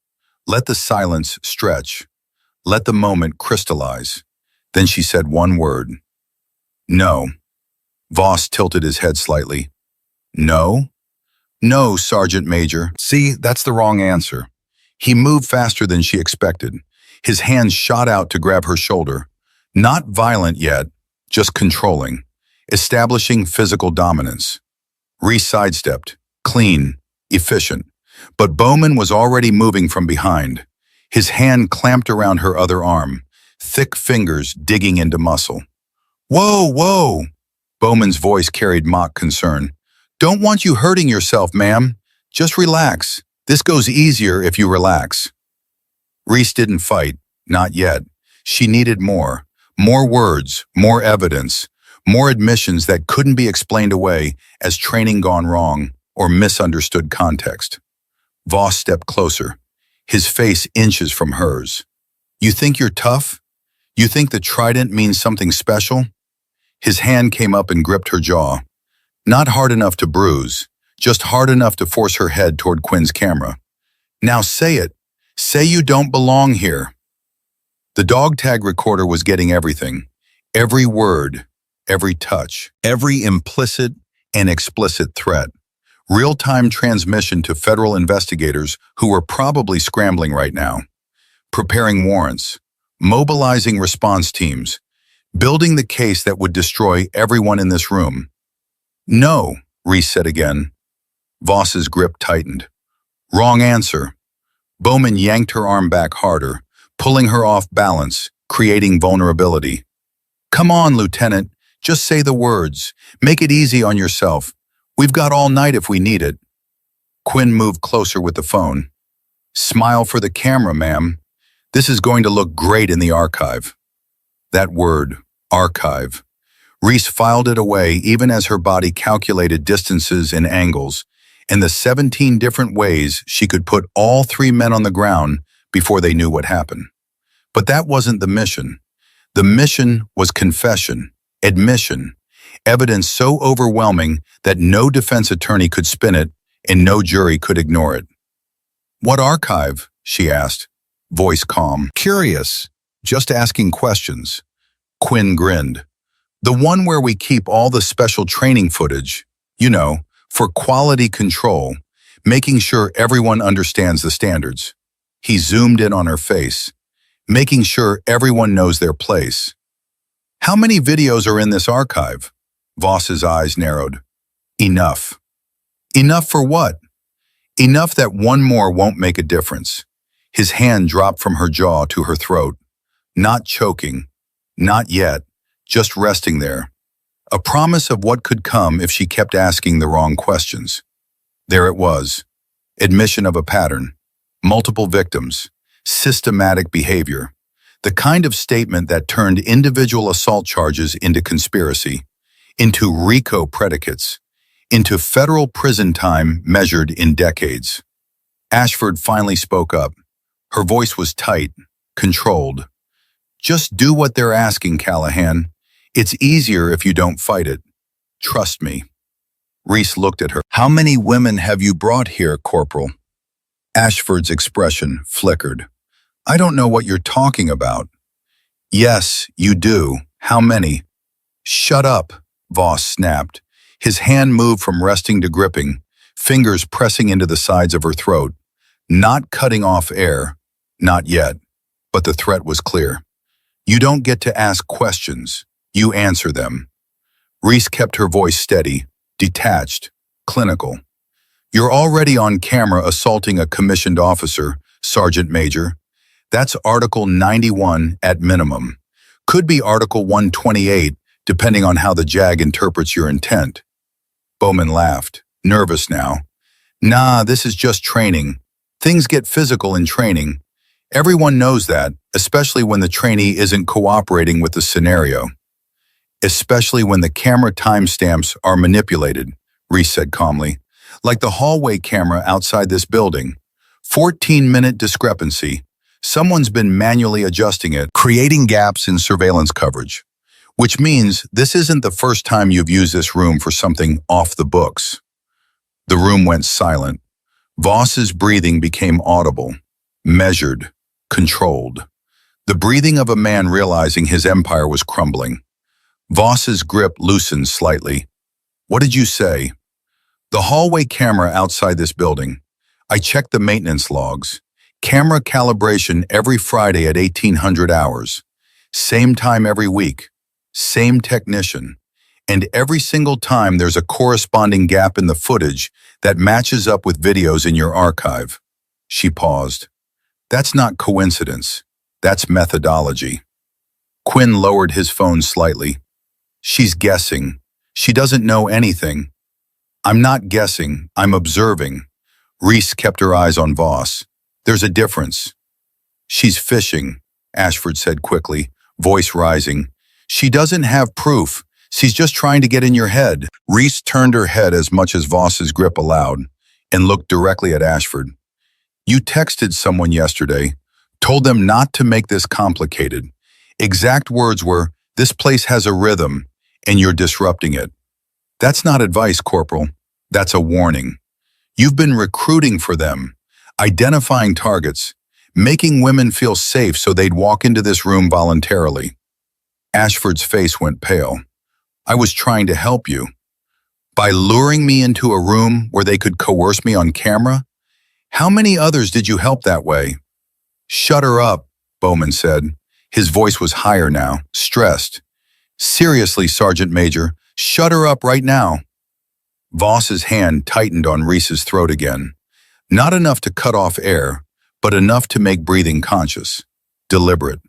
Let the silence stretch. Let the moment crystallize. Then she said one word. No. Voss tilted his head slightly. No? No, Sergeant Major. See, that's the wrong answer. He moved faster than she expected. His hands shot out to grab her shoulder. Not violent yet, just controlling, establishing physical dominance. Reese sidestepped, clean, efficient. But Bowman was already moving from behind. His hand clamped around her other arm, thick fingers digging into muscle. "Whoa, whoa!" Bowman's voice carried mock concern. "Don't want you hurting yourself, ma'am. Just relax. This goes easier if you relax." Reese didn't fight, not yet. She needed more. More words, more evidence, more admissions that couldn't be explained away as training gone wrong or misunderstood context. Voss stepped closer, his face inches from hers. "You think you're tough? You think the trident means something special?" His hand came up and gripped her jaw. Not hard enough to bruise, just hard enough to force her head toward Quinn's camera. "Now say it. Say you don't belong here." The dog tag recorder was getting everything. Every word, every touch, every implicit and explicit threat. Real-time transmission to federal investigators who were probably scrambling right now. Preparing warrants, mobilizing response teams, building the case that would destroy everyone in this room. "No," Reese said again. Voss's grip tightened. "Wrong answer." Bowman yanked her arm back harder, pulling her off balance, creating vulnerability. "Come on, Lieutenant. Just say the words. Make it easy on yourself. We've got all night if we need it." Quinn moved closer with the phone. "Smile for the camera, ma'am. This is going to look great in the archive." That word, archive. Reese filed it away even as her body calculated distances and angles, and the 17 different ways she could put all three men on the ground before they knew what happened. But that wasn't the mission. The mission was confession, admission, evidence so overwhelming that no defense attorney could spin it and no jury could ignore it. "What archive?" she asked, voice calm. "Curious, just asking questions." Quinn grinned. "The one where we keep all the special training footage, for quality control, making sure everyone understands the standards." He zoomed in on her face, making sure everyone knows their place. "How many videos are in this archive?" Voss's eyes narrowed. "Enough." "Enough for what?" "Enough that one more won't make a difference." His hand dropped from her jaw to her throat. Not choking, not yet, just resting there. A promise of what could come if she kept asking the wrong questions. There it was. Admission of a pattern. Multiple victims. Systematic behavior. The kind of statement that turned individual assault charges into conspiracy, into RICO predicates, into federal prison time measured in decades. Ashford finally spoke up. Her voice was tight, controlled. "Just do what they're asking, Callahan. It's easier if you don't fight it. Trust me." Reese looked at her. "How many women have you brought here, Corporal?" Ashford's expression flickered. "I don't know what you're talking about." "Yes, you do. How many?" "Shut up," Voss snapped. His hand moved from resting to gripping, fingers pressing into the sides of her throat. Not cutting off air. Not yet. But the threat was clear. "You don't get to ask questions. You answer them." Reese kept her voice steady, detached, clinical. "You're already on camera assaulting a commissioned officer, Sergeant Major. That's Article 91 at minimum. Could be Article 128, depending on how the JAG interprets your intent." Bowman laughed, nervous now. "Nah, this is just training. Things get physical in training. Everyone knows that, especially when the trainee isn't cooperating with the scenario. Especially when the camera timestamps are manipulated," Reese said calmly. "Like the hallway camera outside this building. 14-minute discrepancy. Someone's been manually adjusting it, creating gaps in surveillance coverage. Which means this isn't the first time you've used this room for something off the books." The room went silent. Voss's breathing became audible, measured, controlled. The breathing of a man realizing his empire was crumbling. Voss's grip loosened slightly. "What did you say?" "The hallway camera outside this building. I checked the maintenance logs. Camera calibration every Friday at 1800 hours. Same time every week. Same technician. And every single time there's a corresponding gap in the footage that matches up with videos in your archive. She paused. That's not coincidence. That's methodology. Quinn lowered his phone slightly. She's guessing. She doesn't know anything. I'm not guessing. I'm observing. Reese kept her eyes on Voss. There's a difference. She's fishing, Ashford said quickly, voice rising. She doesn't have proof. She's just trying to get in your head. Reese turned her head as much as Voss's grip allowed and looked directly at Ashford. You texted someone yesterday, told them not to make this complicated. Exact words were, this place has a rhythm, and you're disrupting it. That's not advice, Corporal. That's a warning. You've been recruiting for them, identifying targets, making women feel safe so they'd walk into this room voluntarily. Ashford's face went pale. I was trying to help you. By luring me into a room where they could coerce me on camera? How many others did you help that way? Shut her up, Bowman said. His voice was higher now, stressed. Seriously, Sergeant Major, shut her up right now. Voss's hand tightened on Reese's throat again. Not enough to cut off air, but enough to make breathing conscious, deliberate.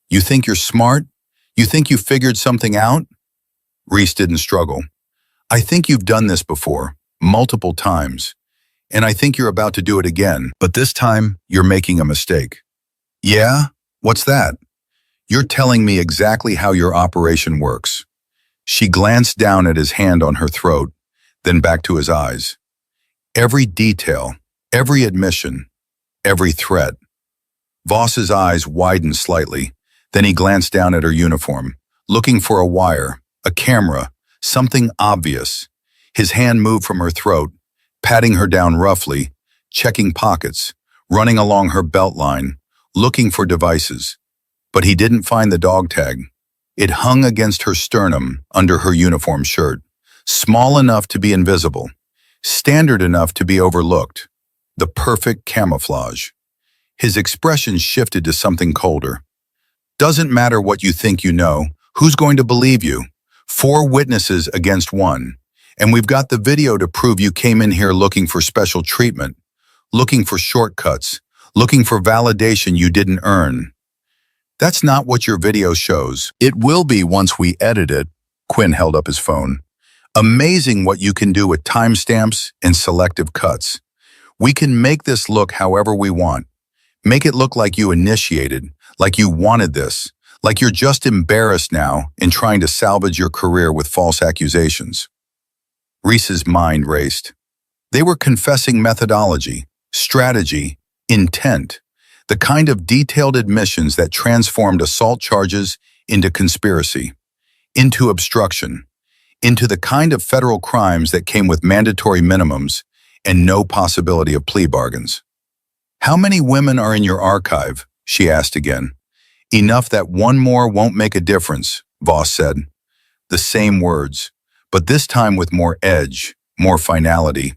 You think you're smart? You think you figured something out? Reese didn't struggle. I think you've done this before, multiple times. And I think you're about to do it again, but this time you're making a mistake. Yeah? What's that? You're telling me exactly how your operation works. She glanced down at his hand on her throat, then back to his eyes. Every detail, every admission, every threat. Voss's eyes widened slightly, then he glanced down at her uniform, looking for a wire, a camera, something obvious. His hand moved from her throat, patting her down roughly, checking pockets, running along her belt line, looking for devices. But he didn't find the dog tag. It hung against her sternum under her uniform shirt, small enough to be invisible, standard enough to be overlooked. The perfect camouflage. His expression shifted to something colder. Doesn't matter what you think you know, who's going to believe you? 4 witnesses against 1. And we've got the video to prove you came in here looking for special treatment, looking for shortcuts, looking for validation you didn't earn. That's not what your video shows. It will be once we edit it. Quinn held up his phone. Amazing what you can do with timestamps and selective cuts. We can make this look however we want. Make it look like you initiated, like you wanted this, like you're just embarrassed now and trying to salvage your career with false accusations. Reese's mind raced. They were confessing methodology, strategy, intent, the kind of detailed admissions that transformed assault charges into conspiracy, into obstruction, into the kind of federal crimes that came with mandatory minimums and no possibility of plea bargains. How many women are in your archive? She asked again. Enough that one more won't make a difference, Voss said. The same words, but this time with more edge, more finality.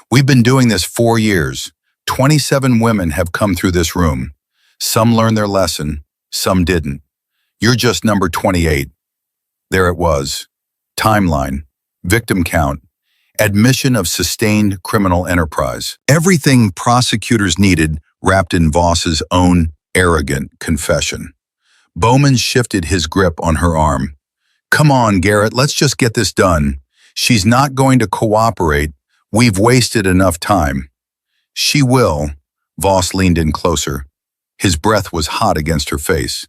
We've been doing this 4 years. 27 women have come through this room. Some learned their lesson, some didn't. You're just number 28. There it was. Timeline, victim count, admission of sustained criminal enterprise. Everything prosecutors needed wrapped in Voss's own arrogant confession. Bowman shifted his grip on her arm. Come on, Garrett, let's just get this done. She's not going to cooperate. We've wasted enough time. She will. Voss leaned in closer. His breath was hot against her face.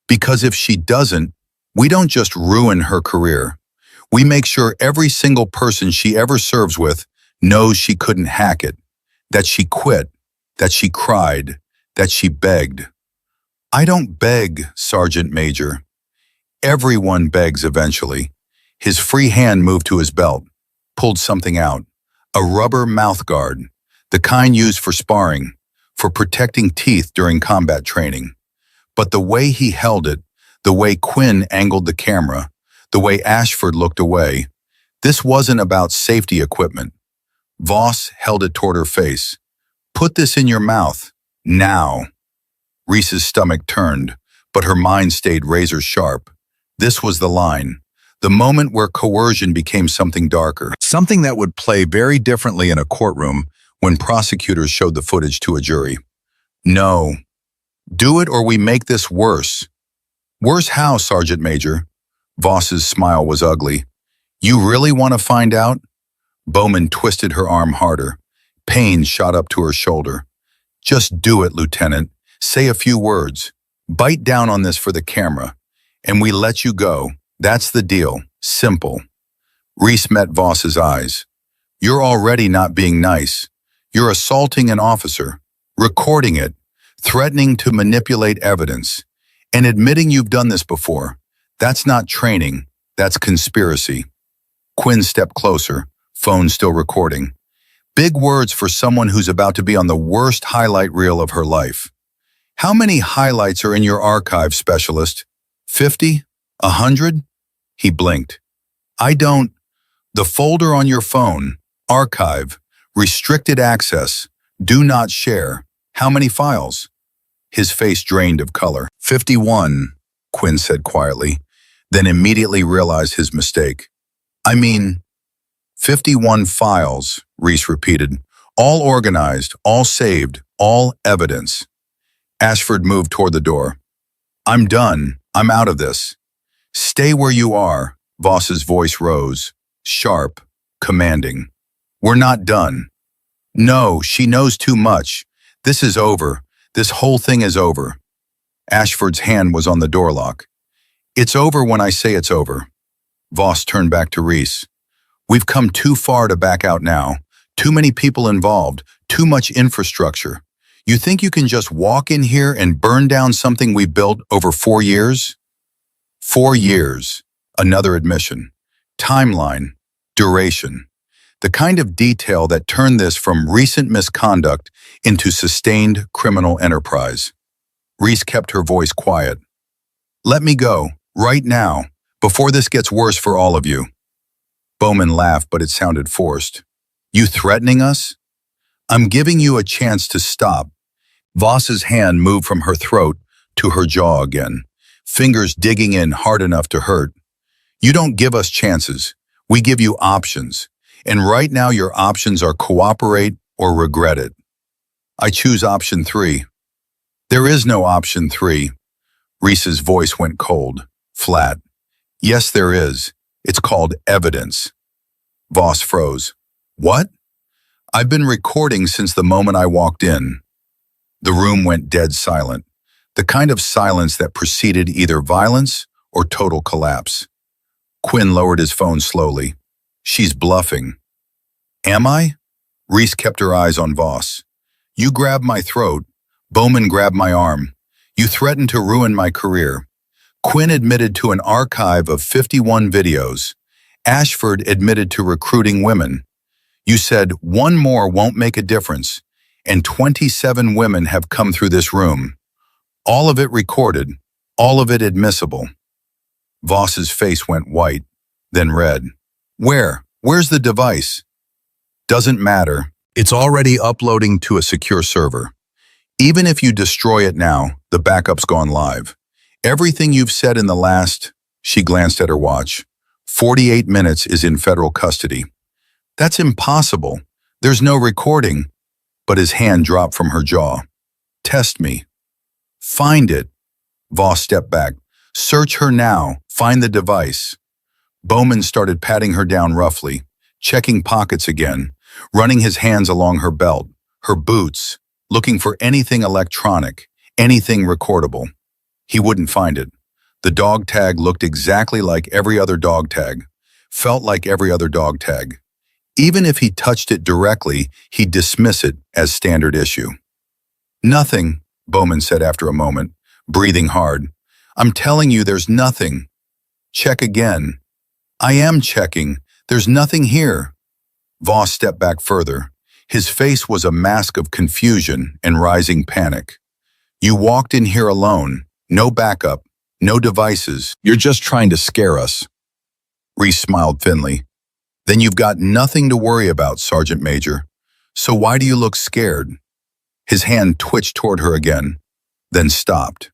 Because if she doesn't, we don't just ruin her career. We make sure every single person she ever serves with knows she couldn't hack it, that she quit, that she cried, that she begged. I don't beg, Sergeant Major. Everyone begs eventually. His free hand moved to his belt, pulled something out, a rubber mouthguard, the kind used for sparring, for protecting teeth during combat training. But the way he held it, the way Quinn angled the camera, the way Ashford looked away, this wasn't about safety equipment. Voss held it toward her face. Put this in your mouth. Now. Reese's stomach turned, but her mind stayed razor sharp. This was the line. The moment where coercion became something darker. Something that would play very differently in a courtroom when prosecutors showed the footage to a jury. No. Do it or we make this worse. Worse how, Sergeant Major? Voss's smile was ugly. You really want to find out? Bowman twisted her arm harder. Pain shot up to her shoulder. Just do it, Lieutenant. Say a few words. Bite down on this for the camera. And we let you go. That's the deal. Simple. Reese met Voss's eyes. You're already not being nice. You're assaulting an officer, recording it, threatening to manipulate evidence, and admitting you've done this before. That's not training. That's conspiracy. Quinn stepped closer, phone still recording. Big words for someone who's about to be on the worst highlight reel of her life. How many highlights are in your archive, Specialist? 50? 100? He blinked. I don't. The folder on your phone, archive, restricted access, do not share. How many files? His face drained of color. 51, Quinn said quietly, then immediately realized his mistake. I mean, 51 files, Reese repeated. All organized, all saved, all evidence. Ashford moved toward the door. I'm done. I'm out of this. Stay where you are, Voss's voice rose, sharp, commanding. We're not done. No, she knows too much. This is over. This whole thing is over. Ashford's hand was on the door lock. It's over when I say it's over. Voss turned back to Reese. We've come too far to back out now. Too many people involved, too much infrastructure. You think you can just walk in here and burn down something we built over 4 years? 4 years. Another admission. Timeline. Duration. The kind of detail that turned this from recent misconduct into sustained criminal enterprise. Reese kept her voice quiet. Let me go, right now, before this gets worse for all of you. Bowman laughed, but it sounded forced. You threatening us? I'm giving you a chance to stop. Voss's hand moved from her throat to her jaw again, fingers digging in hard enough to hurt. You don't give us chances. We give you options. And right now your options are cooperate or regret it. I choose option 3. There is no option 3. Reese's voice went cold, flat. Yes, there is. It's called evidence. Voss froze. What? I've been recording since the moment I walked in. The room went dead silent, the kind of silence that preceded either violence or total collapse. Quinn lowered his phone slowly. She's bluffing. Am I? Reese kept her eyes on Voss. You grabbed my throat. Bowman grabbed my arm. You threatened to ruin my career. Quinn admitted to an archive of 51 videos. Ashford admitted to recruiting women. You said one more won't make a difference, and 27 women have come through this room. All of it recorded, all of it admissible. Voss's face went white, then red. Where? Where's the device? Doesn't matter. It's already uploading to a secure server. Even if you destroy it now, the backup's gone live. Everything you've said in the last, she glanced at her watch, 48 minutes is in federal custody. That's impossible. There's no recording. But his hand dropped from her jaw. Test me. Find it. Voss stepped back. Search her now. Find the device. Bowman started patting her down roughly, checking pockets again, running his hands along her belt, her boots, looking for anything electronic, anything recordable. He wouldn't find it. The dog tag looked exactly like every other dog tag, felt like every other dog tag. Even if he touched it directly, he'd dismiss it as standard issue. Nothing, Bowman said after a moment, breathing hard. I'm telling you there's nothing. Check again. I am checking. There's nothing here. Voss stepped back further. His face was a mask of confusion and rising panic. You walked in here alone. No backup. No devices. You're just trying to scare us. Reese smiled thinly. Then you've got nothing to worry about, Sergeant Major. So why do you look scared? His hand twitched toward her again, then stopped.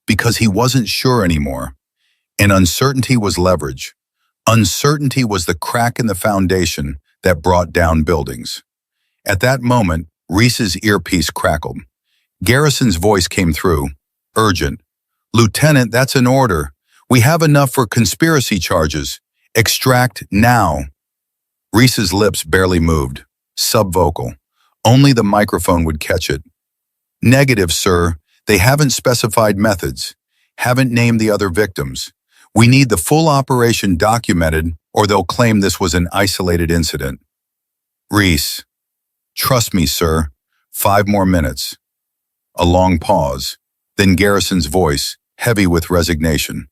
Because he wasn't sure anymore. And uncertainty was leverage. Uncertainty was the crack in the foundation that brought down buildings. At that moment, Reese's earpiece crackled. Garrison's voice came through, urgent. "Lieutenant, that's an order. We have enough for conspiracy charges. Extract now." Reese's lips barely moved, subvocal. Only the microphone would catch it. "Negative, sir. They haven't specified methods. Haven't named the other victims. We need the full operation documented, or they'll claim this was an isolated incident." "Reese, trust me, sir. 5 more minutes." A long pause, then Garrison's voice, heavy with resignation.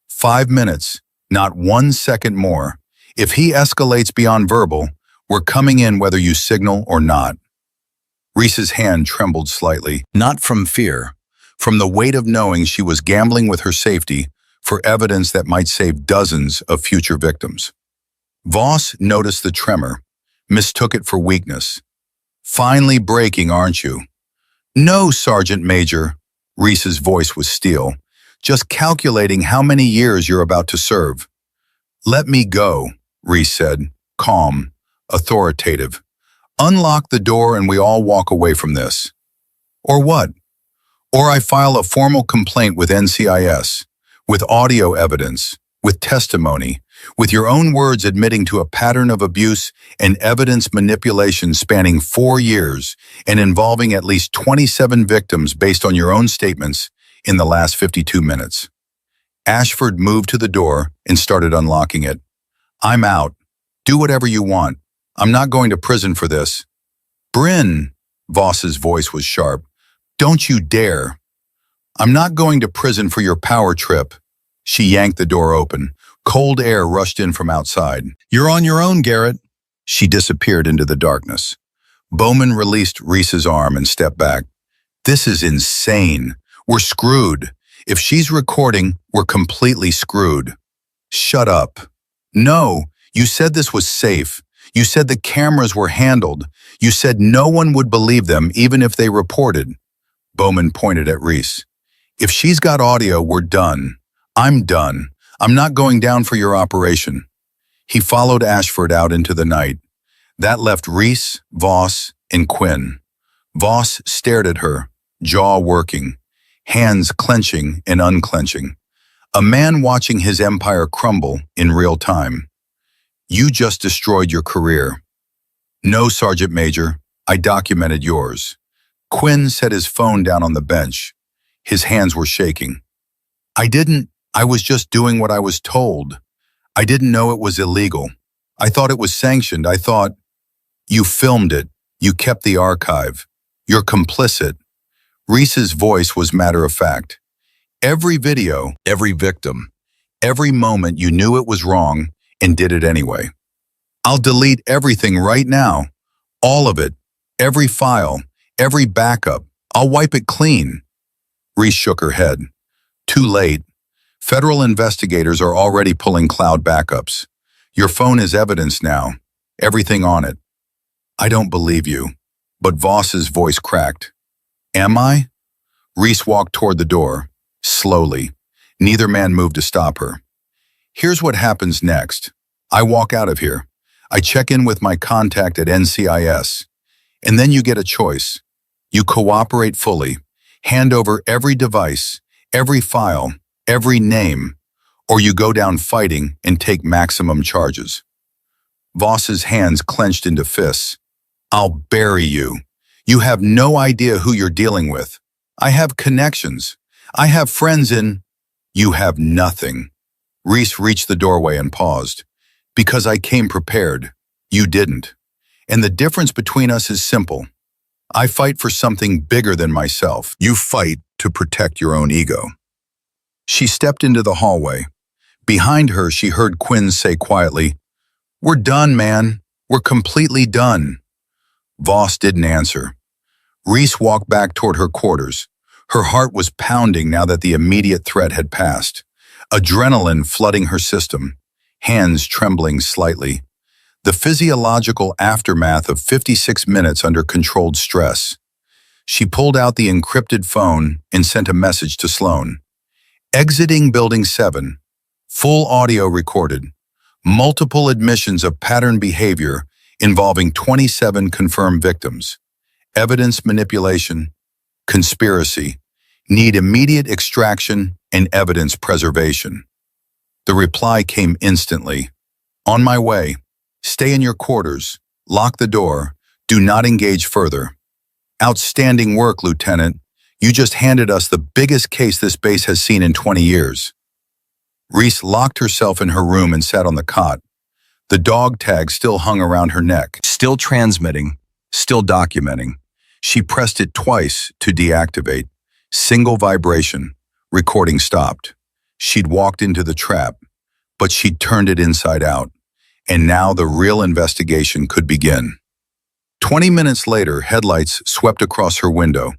5 minutes, not 1 second more. If he escalates beyond verbal, we're coming in whether you signal or not. Reese's hand trembled slightly, not from fear, from the weight of knowing she was gambling with her safety for evidence that might save dozens of future victims. Voss noticed the tremor, mistook it for weakness. "Finally breaking, aren't you?" "No, Sergeant Major." Reese's voice was steel. "Just calculating how many years you're about to serve." "Let me go," Reese said, calm, authoritative. "Unlock the door and we all walk away from this." "Or what?" "Or I file a formal complaint with NCIS, with audio evidence, with testimony, with your own words admitting to a pattern of abuse and evidence manipulation spanning 4 years and involving at least 27 victims based on your own statements in the last 52 minutes. Ashford moved to the door and started unlocking it. "I'm out. Do whatever you want. I'm not going to prison for this." "Bryn," Voss's voice was sharp, "don't you dare." "I'm not going to prison for your power trip." She yanked the door open. Cold air rushed in from outside. "You're on your own, Garrett." She disappeared into the darkness. Bowman released Reese's arm and stepped back. "This is insane. We're screwed. If she's recording, we're completely screwed." "Shut up." "No, you said this was safe. You said the cameras were handled. You said no one would believe them even if they reported." Bowman pointed at Reese. "If she's got audio, we're done. I'm done. I'm not going down for your operation." He followed Ashford out into the night. That left Reese, Voss, and Quinn. Voss stared at her, jaw working, hands clenching and unclenching. A man watching his empire crumble in real time. "You just destroyed your career." "No, Sergeant Major, I documented yours." Quinn set his phone down on the bench. His hands were shaking. I was just doing what I was told. I didn't know it was illegal. I thought it was sanctioned. I thought." "You filmed it. You kept the archive. You're complicit." Reese's voice was matter-of-fact. "Every video, every victim, every moment you knew it was wrong and did it anyway. I'll delete everything right now. All of it. Every file. Every backup. I'll wipe it clean." Reese shook her head. "Too late. Federal investigators are already pulling cloud backups. Your phone is evidence now. Everything on it." "I don't believe you." But Voss's voice cracked. "Am I?" Reese walked toward the door, slowly. Neither man moved to stop her. "Here's what happens next. I walk out of here. I check in with my contact at NCIS. And then you get a choice. You cooperate fully, hand over every device, every file, every name, or you go down fighting and take maximum charges." Voss's hands clenched into fists. "I'll bury you. You have no idea who you're dealing with. I have connections. I have friends in—" "You have nothing." Reese reached the doorway and paused. "Because I came prepared. You didn't. And the difference between us is simple. I fight for something bigger than myself. You fight to protect your own ego." She stepped into the hallway. Behind her, she heard Quinn say quietly, "We're done, man. We're completely done." Voss didn't answer. Reese walked back toward her quarters. Her heart was pounding now that the immediate threat had passed. Adrenaline flooding her system, hands trembling slightly. The physiological aftermath of 56 minutes under controlled stress. She pulled out the encrypted phone and sent a message to Sloan. Exiting Building 7. Full audio recorded. Multiple admissions of pattern behavior involving 27 confirmed victims. Evidence manipulation. Conspiracy. Need immediate extraction and evidence preservation. The reply came instantly. On my way. Stay in your quarters. Lock the door. Do not engage further. Outstanding work, Lieutenant. You just handed us the biggest case this base has seen in 20 years. Reese locked herself in her room and sat on the cot. The dog tag still hung around her neck. Still transmitting. Still documenting. She pressed it twice to deactivate. Single vibration. Recording stopped. She'd walked into the trap, but she'd turned it inside out. And now the real investigation could begin. 20 minutes later, headlights swept across her window.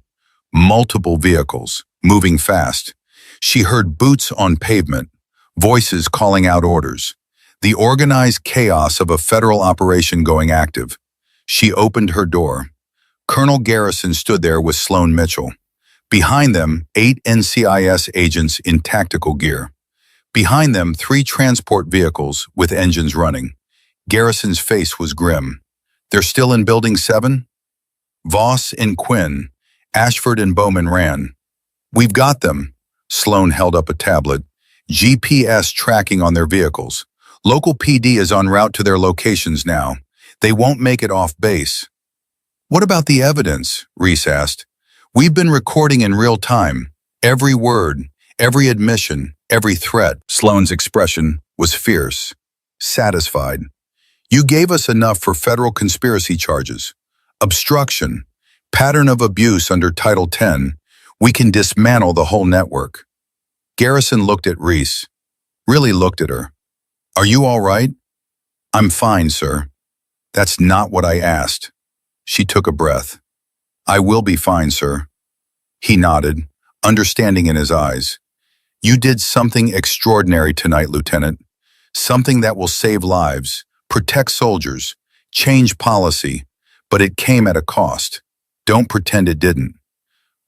Multiple vehicles, moving fast. She heard boots on pavement, voices calling out orders. The organized chaos of a federal operation going active. She opened her door. Colonel Garrison stood there with Sloan Mitchell. Behind them, 8 NCIS agents in tactical gear. Behind them, 3 transport vehicles with engines running. Garrison's face was grim. They're still in Building 7? Voss and Quinn, Ashford and Bowman ran. We've got them. Sloan held up a tablet. GPS tracking on their vehicles. Local PD is en route to their locations now. They won't make it off base. What about the evidence? Reese asked. We've been recording in real time. Every word, every admission, every threat. Sloan's expression was fierce, satisfied. You gave us enough for federal conspiracy charges. Obstruction, pattern of abuse under Title 10. We can dismantle the whole network. Garrison looked at Reese, really looked at her. Are you all right? I'm fine, sir. That's not what I asked. She took a breath. I will be fine, sir. He nodded, understanding in his eyes. You did something extraordinary tonight, Lieutenant. Something that will save lives, protect soldiers, change policy, but it came at a cost. Don't pretend it didn't.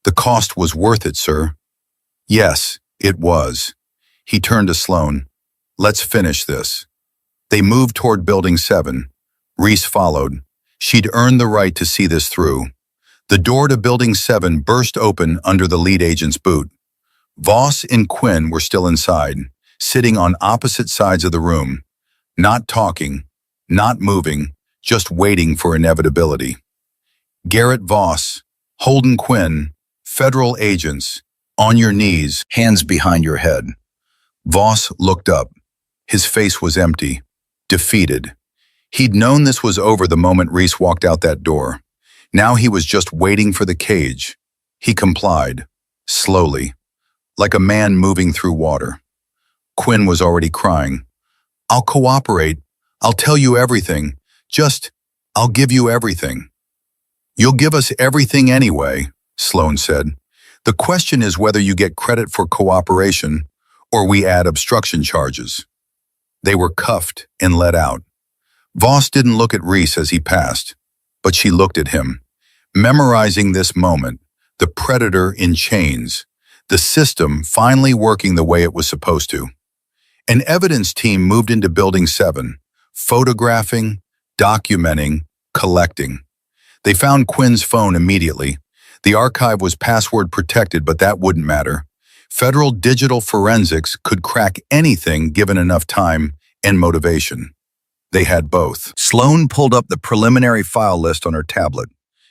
The cost was worth it, sir. Yes, it was. He turned to Sloan. Let's finish this. They moved toward Building 7. Reese followed. She'd earned the right to see this through. The door to Building 7 burst open under the lead agent's boot. Voss and Quinn were still inside, sitting on opposite sides of the room, not talking, not moving, just waiting for inevitability. Garrett Voss, Holden Quinn, federal agents, on your knees, hands behind your head. Voss looked up. His face was empty, defeated. He'd known this was over the moment Reese walked out that door. Now he was just waiting for the cage. He complied, slowly, like a man moving through water. Quinn was already crying. I'll cooperate. I'll tell you everything. I'll give you everything. You'll give us everything anyway, Sloan said. The question is whether you get credit for cooperation or we add obstruction charges. They were cuffed and let out. Voss didn't look at Reese as he passed, but she looked at him, memorizing this moment, the predator in chains, the system finally working the way it was supposed to. An evidence team moved into Building 7, photographing, documenting, collecting. They found Quinn's phone immediately. The archive was password protected, but that wouldn't matter. Federal digital forensics could crack anything given enough time and motivation. They had both. Sloan pulled up the preliminary file list on her tablet.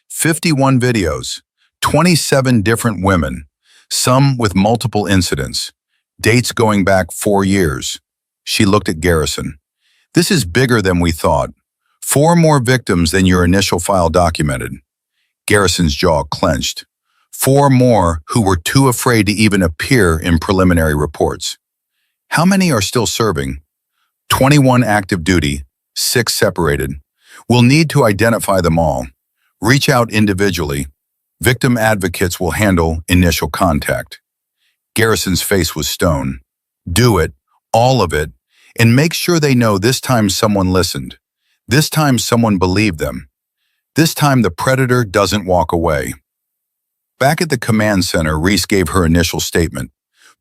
51 videos, 27 different women, some with multiple incidents, dates going back 4 years. She looked at Garrison. This is bigger than we thought. 4 more victims than your initial file documented. Garrison's jaw clenched. 4 more who were too afraid to even appear in preliminary reports. How many are still serving? 21 active duty, 6 separated. We'll need to identify them all. Reach out individually. Victim advocates will handle initial contact. Garrison's face was stone. Do it, all of it, and make sure they know this time someone listened. This time someone believed them. This time the predator doesn't walk away. Back at the command center, Reese gave her initial statement.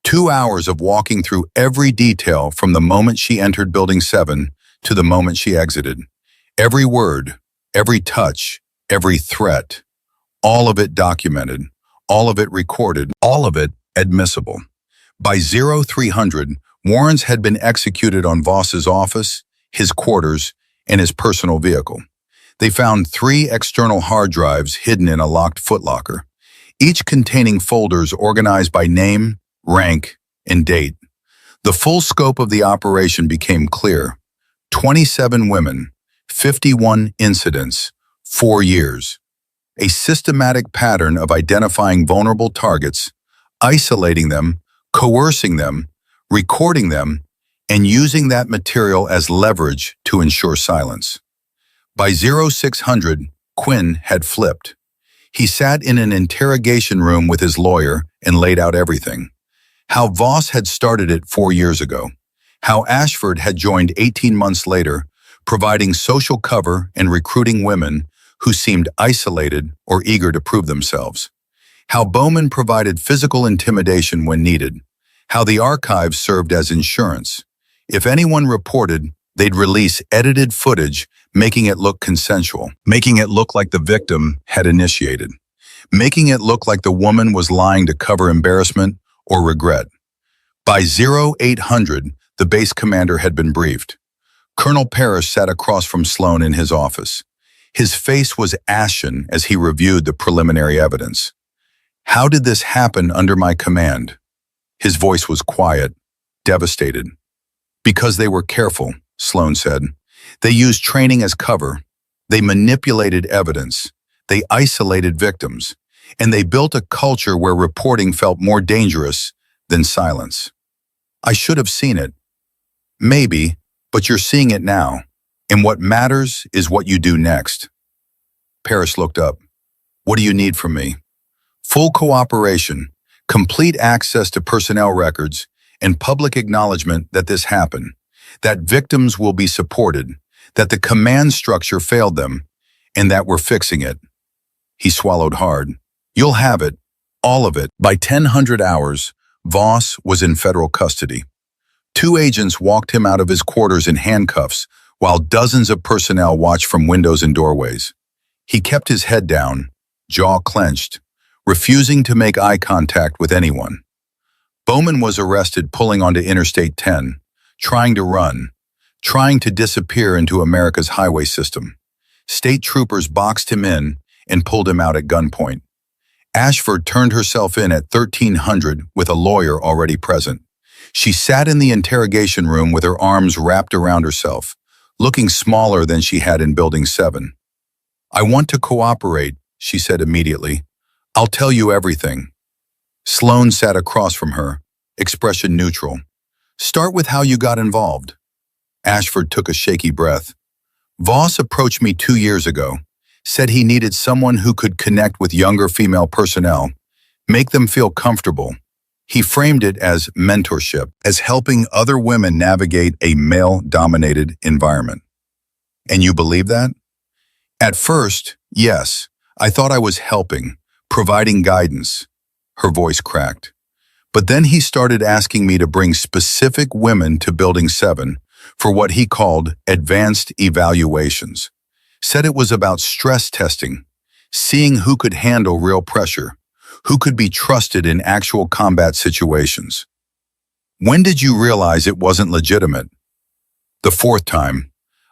2 hours of walking through every detail from the moment she entered Building 7 to the moment she exited. Every word, every touch, every threat. All of it documented, all of it recorded, all of it admissible. By 0300, warrants had been executed on Voss's office, his quarters, and his personal vehicle. They found 3 external hard drives hidden in a locked footlocker, each containing folders organized by name, rank, and date. The full scope of the operation became clear. 27 women, 51 incidents, 4 years. A systematic pattern of identifying vulnerable targets, isolating them, coercing them, recording them, and using that material as leverage to ensure silence. By 0600, Quinn had flipped. He sat in an interrogation room with his lawyer and laid out everything. How Voss had started it 4 years ago. How Ashford had joined 18 months later, providing social cover and recruiting women who seemed isolated or eager to prove themselves. How Bowman provided physical intimidation when needed. How the archives served as insurance. If anyone reported, they'd release edited footage, making it look consensual, making it look like the victim had initiated, making it look like the woman was lying to cover embarrassment or regret. By 0800, the base commander had been briefed. Colonel Parrish sat across from Sloan in his office. His face was ashen as he reviewed the preliminary evidence. How did this happen under my command? His voice was quiet, devastated. Because they were careful, Sloan said. They used training as cover. They manipulated evidence. They isolated victims. And they built a culture where reporting felt more dangerous than silence. I should have seen it. Maybe, but you're seeing it now. And what matters is what you do next. Parrish looked up. What do you need from me? Full cooperation, complete access to personnel records, and public acknowledgement that this happened, that victims will be supported, that the command structure failed them, and that we're fixing it. He swallowed hard. You'll have it, all of it. By 1000 hours, Voss was in federal custody. 2 agents walked him out of his quarters in handcuffs, while dozens of personnel watched from windows and doorways. He kept his head down, jaw clenched, refusing to make eye contact with anyone. Bowman was arrested pulling onto Interstate 10, trying to run, trying to disappear into America's highway system. State troopers boxed him in and pulled him out at gunpoint. Ashford turned herself in at 1300 with a lawyer already present. She sat in the interrogation room with her arms wrapped around herself, looking smaller than she had in Building 7. I want to cooperate, she said immediately. I'll tell you everything. Sloan sat across from her, expression neutral. Start with how you got involved. Ashford took a shaky breath. Voss approached me 2 years ago, said he needed someone who could connect with younger female personnel, make them feel comfortable. He framed it as mentorship, as helping other women navigate a male-dominated environment. And you believe that? At first, yes. I thought I was helping, providing guidance. Her voice cracked. But then he started asking me to bring specific women to Building 7 for what he called advanced evaluations. Said it was about stress testing, seeing who could handle real pressure, who could be trusted in actual combat situations. When did you realize it wasn't legitimate? The 4th time.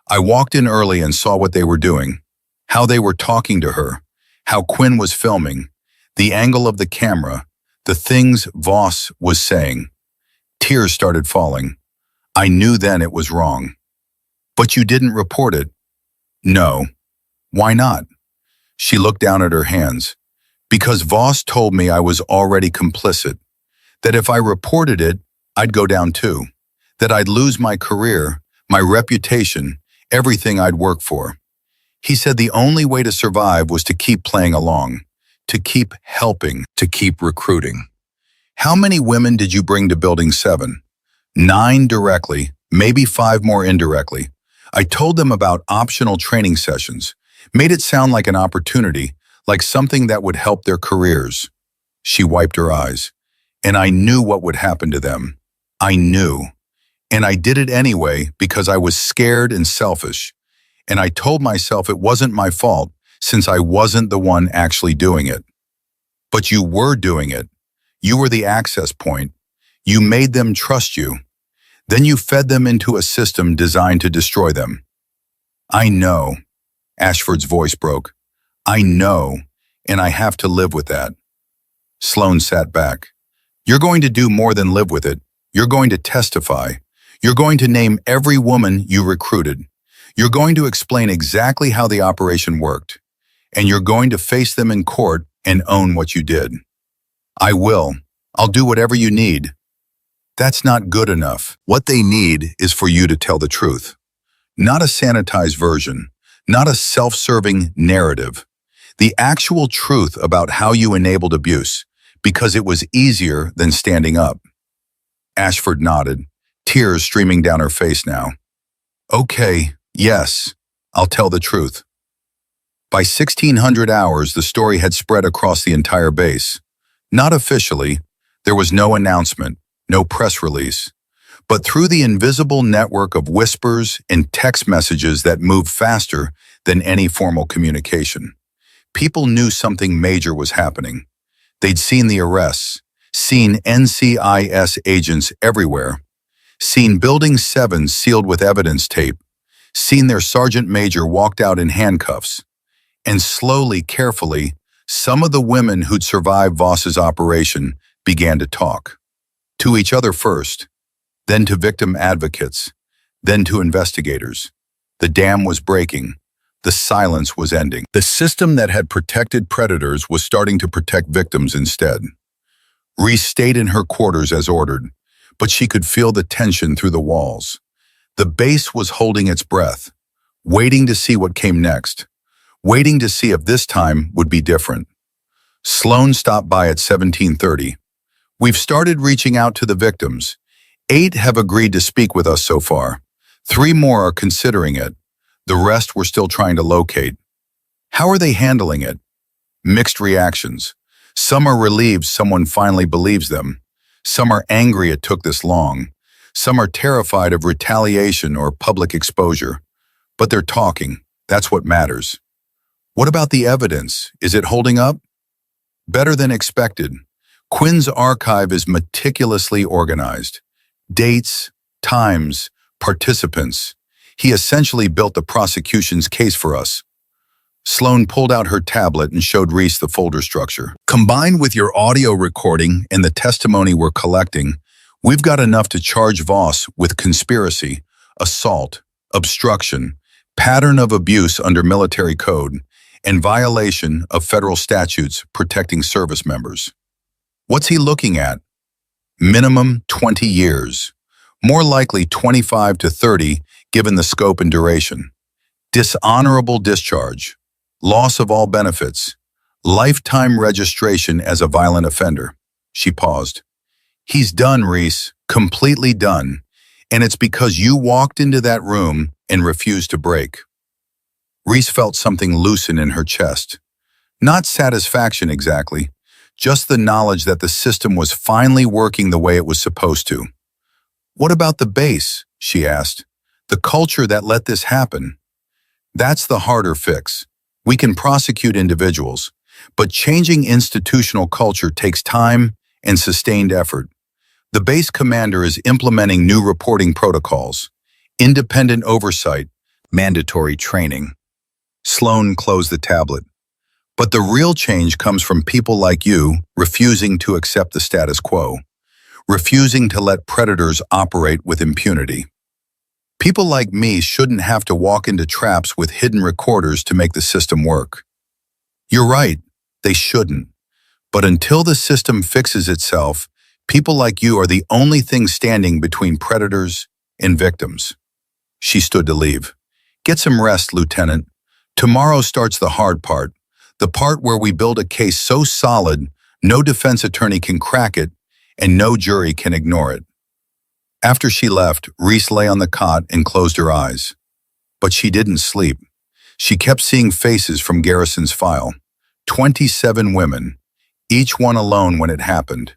I walked in early and saw what they were doing, how they were talking to her, how Quinn was filming, the angle of the camera, the things Voss was saying. Tears started falling. I knew then it was wrong. But you didn't report it. No. Why not? She looked down at her hands. Because Voss told me I was already complicit, that if I reported it, I'd go down too, that I'd lose my career, my reputation, everything I'd worked for. He said the only way to survive was to keep playing along, to keep helping, to keep recruiting. How many women did you bring to Building 7? 9 directly, maybe 5 more indirectly. I told them about optional training sessions, made it sound like an opportunity, like something that would help their careers. She wiped her eyes. And I knew what would happen to them. I knew. And I did it anyway because I was scared and selfish. And I told myself it wasn't my fault since I wasn't the one actually doing it. But you were doing it. You were the access point. You made them trust you. Then you fed them into a system designed to destroy them. I know. Ashford's voice broke. I know, and I have to live with that. Sloan sat back. You're going to do more than live with it. You're going to testify. You're going to name every woman you recruited. You're going to explain exactly how the operation worked. And you're going to face them in court and own what you did. I will. I'll do whatever you need. That's not good enough. What they need is for you to tell the truth. Not a sanitized version, not a self-serving narrative. The actual truth about how you enabled abuse, because it was easier than standing up. Ashford nodded, tears streaming down her face now. Okay, yes, I'll tell the truth. By 1600 hours, the story had spread across the entire base. Not officially, there was no announcement, no press release, but through the invisible network of whispers and text messages that moved faster than any formal communication. People knew something major was happening. They'd seen the arrests, seen NCIS agents everywhere, seen Building 7 sealed with evidence tape, seen their sergeant major walked out in handcuffs, and slowly, carefully, some of the women who'd survived Voss's operation began to talk. To each other first, then to victim advocates, then to investigators. The dam was breaking. The silence was ending. The system that had protected predators was starting to protect victims instead. Reese stayed in her quarters as ordered, but she could feel the tension through the walls. The base was holding its breath, waiting to see what came next, waiting to see if this time would be different. Sloan stopped by at 17:30. We've started reaching out to the victims. 8 have agreed to speak with us so far. 3 more are considering it. The rest we're still trying to locate. How are they handling it? Mixed reactions. Some are relieved someone finally believes them. Some are angry it took this long. Some are terrified of retaliation or public exposure. But they're talking. That's what matters. What about the evidence? Is it holding up? Better than expected. Quinn's archive is meticulously organized. Dates, times, participants. He essentially built the prosecution's case for us. Sloan pulled out her tablet and showed Reese the folder structure. Combined with your audio recording and the testimony we're collecting, we've got enough to charge Voss with conspiracy, assault, obstruction, pattern of abuse under military code, and violation of federal statutes protecting service members. What's he looking at? Minimum 20 years. More likely 25 to 30 given the scope and duration. Dishonorable discharge. Loss of all benefits. Lifetime registration as a violent offender. She paused. He's done, Reese. Completely done. And it's because you walked into that room and refused to break. Reese felt something loosen in her chest. Not satisfaction exactly, just the knowledge that the system was finally working the way it was supposed to. What about the base? She asked. The culture that let this happen. That's the harder fix. We can prosecute individuals, but changing institutional culture takes time and sustained effort. The base commander is implementing new reporting protocols, independent oversight, mandatory training. Sloan closed the tablet. But the real change comes from people like you refusing to accept the status quo, refusing to let predators operate with impunity. People like me shouldn't have to walk into traps with hidden recorders to make the system work. You're right, they shouldn't. But until the system fixes itself, people like you are the only thing standing between predators and victims. She stood to leave. Get some rest, Lieutenant. Tomorrow starts the hard part, the part where we build a case so solid no defense attorney can crack it and no jury can ignore it. After she left, Reese lay on the cot and closed her eyes. But she didn't sleep. She kept seeing faces from Garrison's file. 27 women, each one alone when it happened,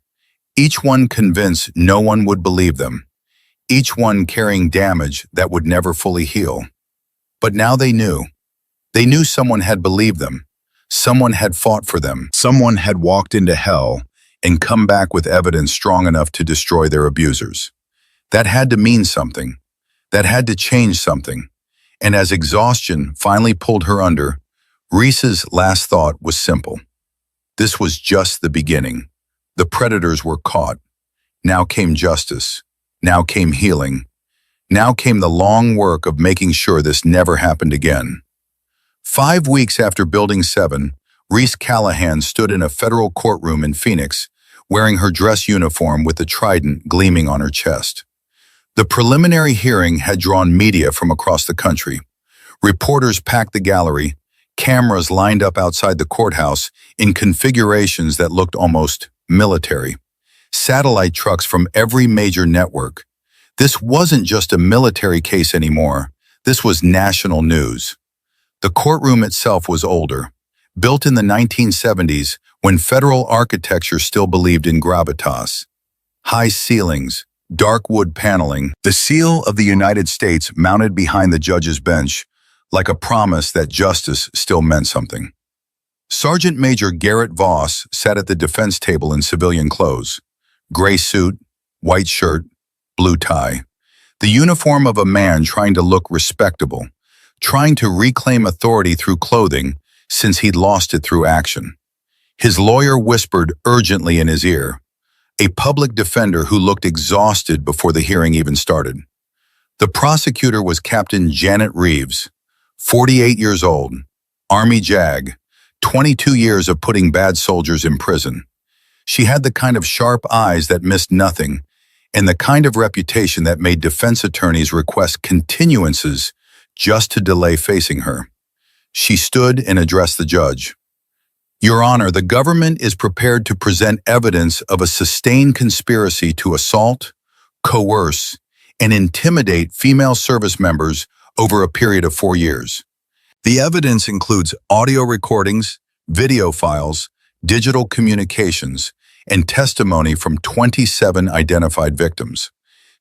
each one convinced no one would believe them, each one carrying damage that would never fully heal. But now they knew. They knew someone had believed them, someone had fought for them, someone had walked into hell and come back with evidence strong enough to destroy their abusers. That had to mean something. That had to change something. And as exhaustion finally pulled her under, Reese's last thought was simple. This was just the beginning. The predators were caught. Now came justice. Now came healing. Now came the long work of making sure this never happened again. 5 weeks after Building 7, Reese Callahan stood in a federal courtroom in Phoenix, wearing her dress uniform with the trident gleaming on her chest. The preliminary hearing had drawn media from across the country. Reporters packed the gallery, cameras lined up outside the courthouse in configurations that looked almost military. Satellite trucks from every major network. This wasn't just a military case anymore. This was national news. The courtroom itself was older, built in the 1970s when federal architecture still believed in gravitas. High ceilings, dark wood paneling, the seal of the United States mounted behind the judge's bench, like a promise that justice still meant something. Sergeant Major Garrett Voss sat at the defense table in civilian clothes. Gray suit, white shirt, blue tie. The uniform of a man trying to look respectable, trying to reclaim authority through clothing since he'd lost it through action. His lawyer whispered urgently in his ear, a public defender who looked exhausted before the hearing even started. The prosecutor was Captain Janet Reeves, 48 years old, Army JAG, 22 years of putting bad soldiers in prison. She had the kind of sharp eyes that missed nothing, and the kind of reputation that made defense attorneys request continuances just to delay facing her. She stood and addressed the judge. Your Honor, the government is prepared to present evidence of a sustained conspiracy to assault, coerce, and intimidate female service members over a period of 4 years. The evidence includes audio recordings, video files, digital communications, and testimony from 27 identified victims,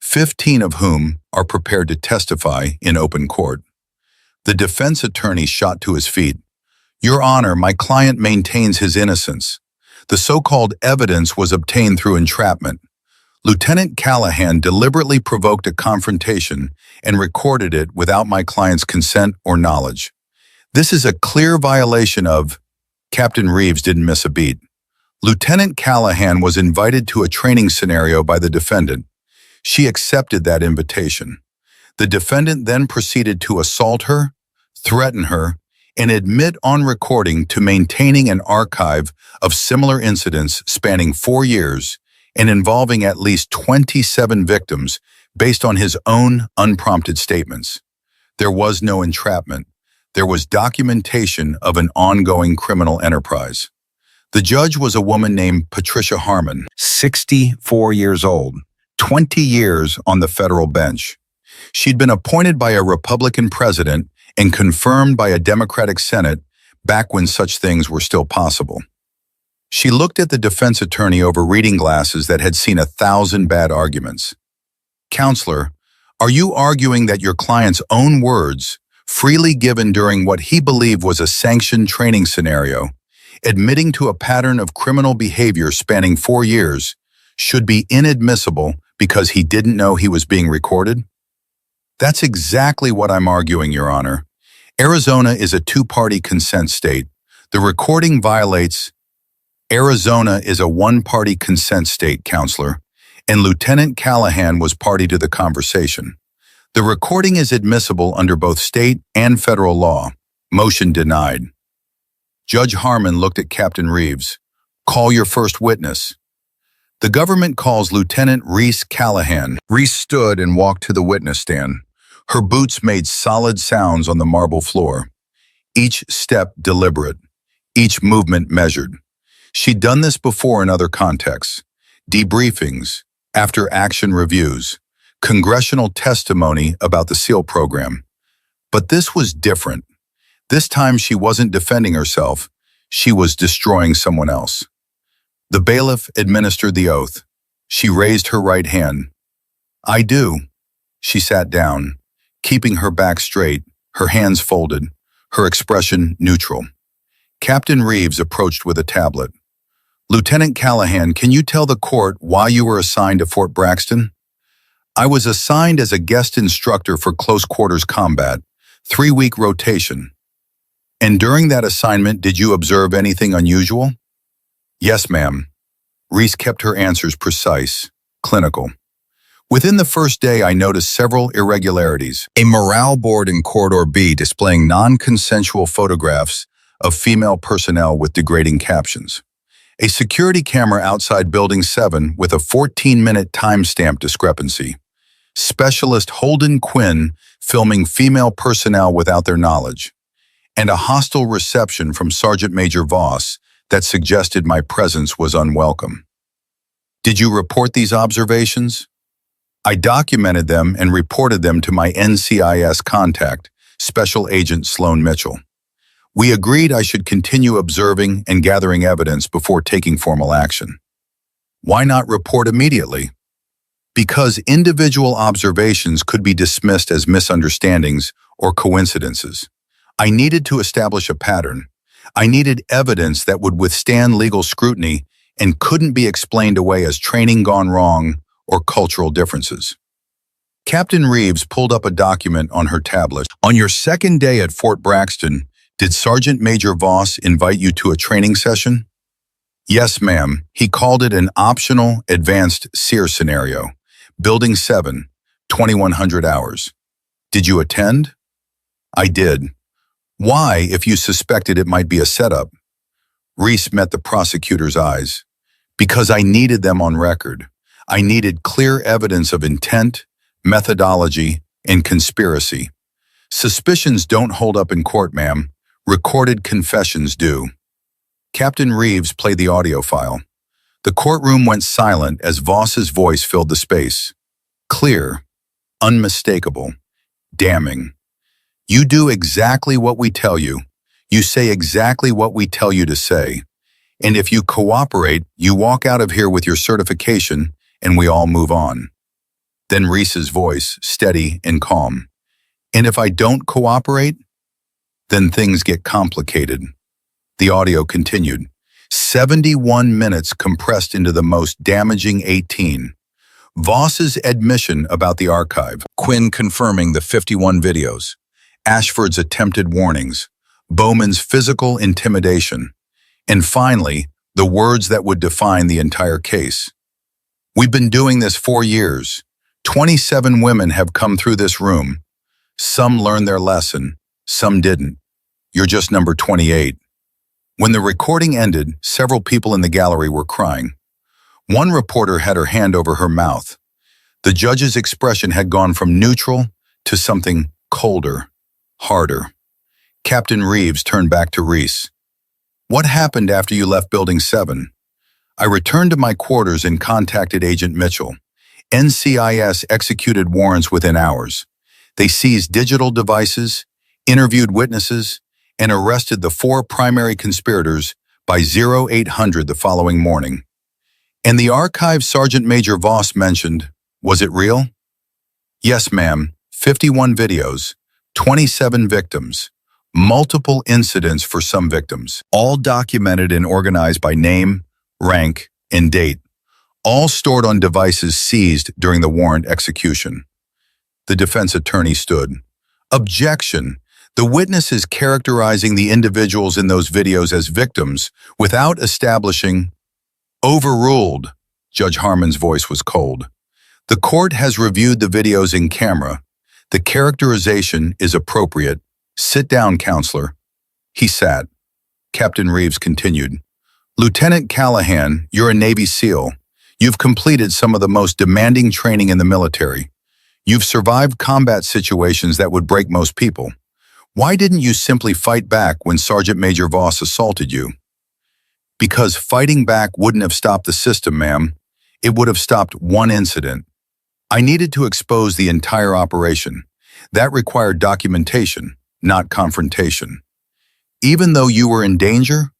15 of whom are prepared to testify in open court. The defense attorney shot to his feet. Your Honor, my client maintains his innocence. The so-called evidence was obtained through entrapment. Lieutenant Callahan deliberately provoked a confrontation and recorded it without my client's consent or knowledge. This is a clear violation of... Captain Reeves didn't miss a beat. Lieutenant Callahan was invited to a training scenario by the defendant. She accepted that invitation. The defendant then proceeded to assault her, threaten her, and admit on recording to maintaining an archive of similar incidents spanning 4 years and involving at least 27 victims based on his own unprompted statements. There was no entrapment. There was documentation of an ongoing criminal enterprise. The judge was a woman named Patricia Harmon, 64 years old, 20 years on the federal bench. She'd been appointed by a Republican president and confirmed by a Democratic Senate back when such things were still possible. She looked at the defense attorney over reading glasses that had seen 1,000 bad arguments. Counselor, are you arguing that your client's own words, freely given during what he believed was a sanctioned training scenario, admitting to a pattern of criminal behavior spanning 4 years, should be inadmissible because he didn't know he was being recorded? That's exactly what I'm arguing, Your Honor. Arizona is a two-party consent state. The recording violates... Arizona is a one-party consent state, Counselor, and Lieutenant Callahan was party to the conversation. The recording is admissible under both state and federal law. Motion denied. Judge Harmon looked at Captain Reeves. Call your first witness. The government calls Lieutenant Reese Callahan. Reese stood and walked to the witness stand. Her boots made solid sounds on the marble floor. Each step deliberate. Each movement measured. She'd done this before in other contexts. Debriefings, after-action reviews, congressional testimony about the SEAL program. But this was different. This time she wasn't defending herself. She was destroying someone else. The bailiff administered the oath. She raised her right hand. I do. She sat down, keeping her back straight, her hands folded, her expression neutral. Captain Reeves approached with a tablet. Lieutenant Callahan, can you tell the court why you were assigned to Fort Braxton? I was assigned as a guest instructor for close quarters combat, 3-week rotation. And during that assignment, did you observe anything unusual? Yes, ma'am. Reese kept her answers precise, clinical. Within the first day, I noticed several irregularities. A morale board in Corridor B displaying non-consensual photographs of female personnel with degrading captions. A security camera outside Building 7 with a 14-minute timestamp discrepancy. Specialist Holden Quinn filming female personnel without their knowledge. And a hostile reception from Sergeant Major Voss that suggested my presence was unwelcome. Did you report these observations? I documented them and reported them to my NCIS contact, Special Agent Sloan Mitchell. We agreed I should continue observing and gathering evidence before taking formal action. Why not report immediately? Because individual observations could be dismissed as misunderstandings or coincidences. I needed to establish a pattern. I needed evidence that would withstand legal scrutiny and couldn't be explained away as training gone wrong or cultural differences. Captain Reeves pulled up a document on her tablet. On your second day at Fort Braxton, did Sergeant Major Voss invite you to a training session? Yes, ma'am. He called it an optional advanced SEER scenario. Building 7, 2100 hours. Did you attend? I did. Why, if you suspected it might be a setup? Reese met the prosecutor's eyes. Because I needed them on record. I needed clear evidence of intent, methodology, and conspiracy. Suspicions don't hold up in court, ma'am. Recorded confessions do. Captain Reeves played the audio file. The courtroom went silent as Voss's voice filled the space. Clear, unmistakable, damning. You do exactly what we tell you. You say exactly what we tell you to say. And if you cooperate, you walk out of here with your certification and we all move on. Then Reese's voice, steady and calm. And if I don't cooperate? Then things get complicated. The audio continued. 71 minutes compressed into the most damaging 18. Voss's admission about the archive. Quinn confirming the 51 videos. Ashford's attempted warnings. Bowman's physical intimidation. And finally, the words that would define the entire case. We've been doing this 4 years. 27 women have come through this room. Some learned their lesson. Some didn't. You're just number 28. When the recording ended, several people in the gallery were crying. One reporter had her hand over her mouth. The judge's expression had gone from neutral to something colder, harder. Captain Reeves turned back to Reese. What happened after you left Building 7? I returned to my quarters and contacted Agent Mitchell. NCIS executed warrants within hours. They seized digital devices, interviewed witnesses, and arrested the 4 primary conspirators by 0800 the following morning. And the archive Sergeant Major Voss mentioned, was it real? Yes, ma'am. 51 videos, 27 victims, multiple incidents for some victims, all documented and organized by name, rank, and date, all stored on devices seized during the warrant execution. The defense attorney stood. Objection. The witness is characterizing the individuals in those videos as victims without establishing. Overruled. Judge Harmon's voice was cold. The court has reviewed the videos in camera. The characterization is appropriate. Sit down, counselor. He sat. Captain Reeves continued. Lieutenant Callahan, you're a Navy SEAL. You've completed some of the most demanding training in the military. You've survived combat situations that would break most people. Why didn't you simply fight back when Sergeant Major Voss assaulted you? Because fighting back wouldn't have stopped the system, ma'am. It would have stopped one incident. I needed to expose the entire operation. That required documentation, not confrontation. Even though you were in danger,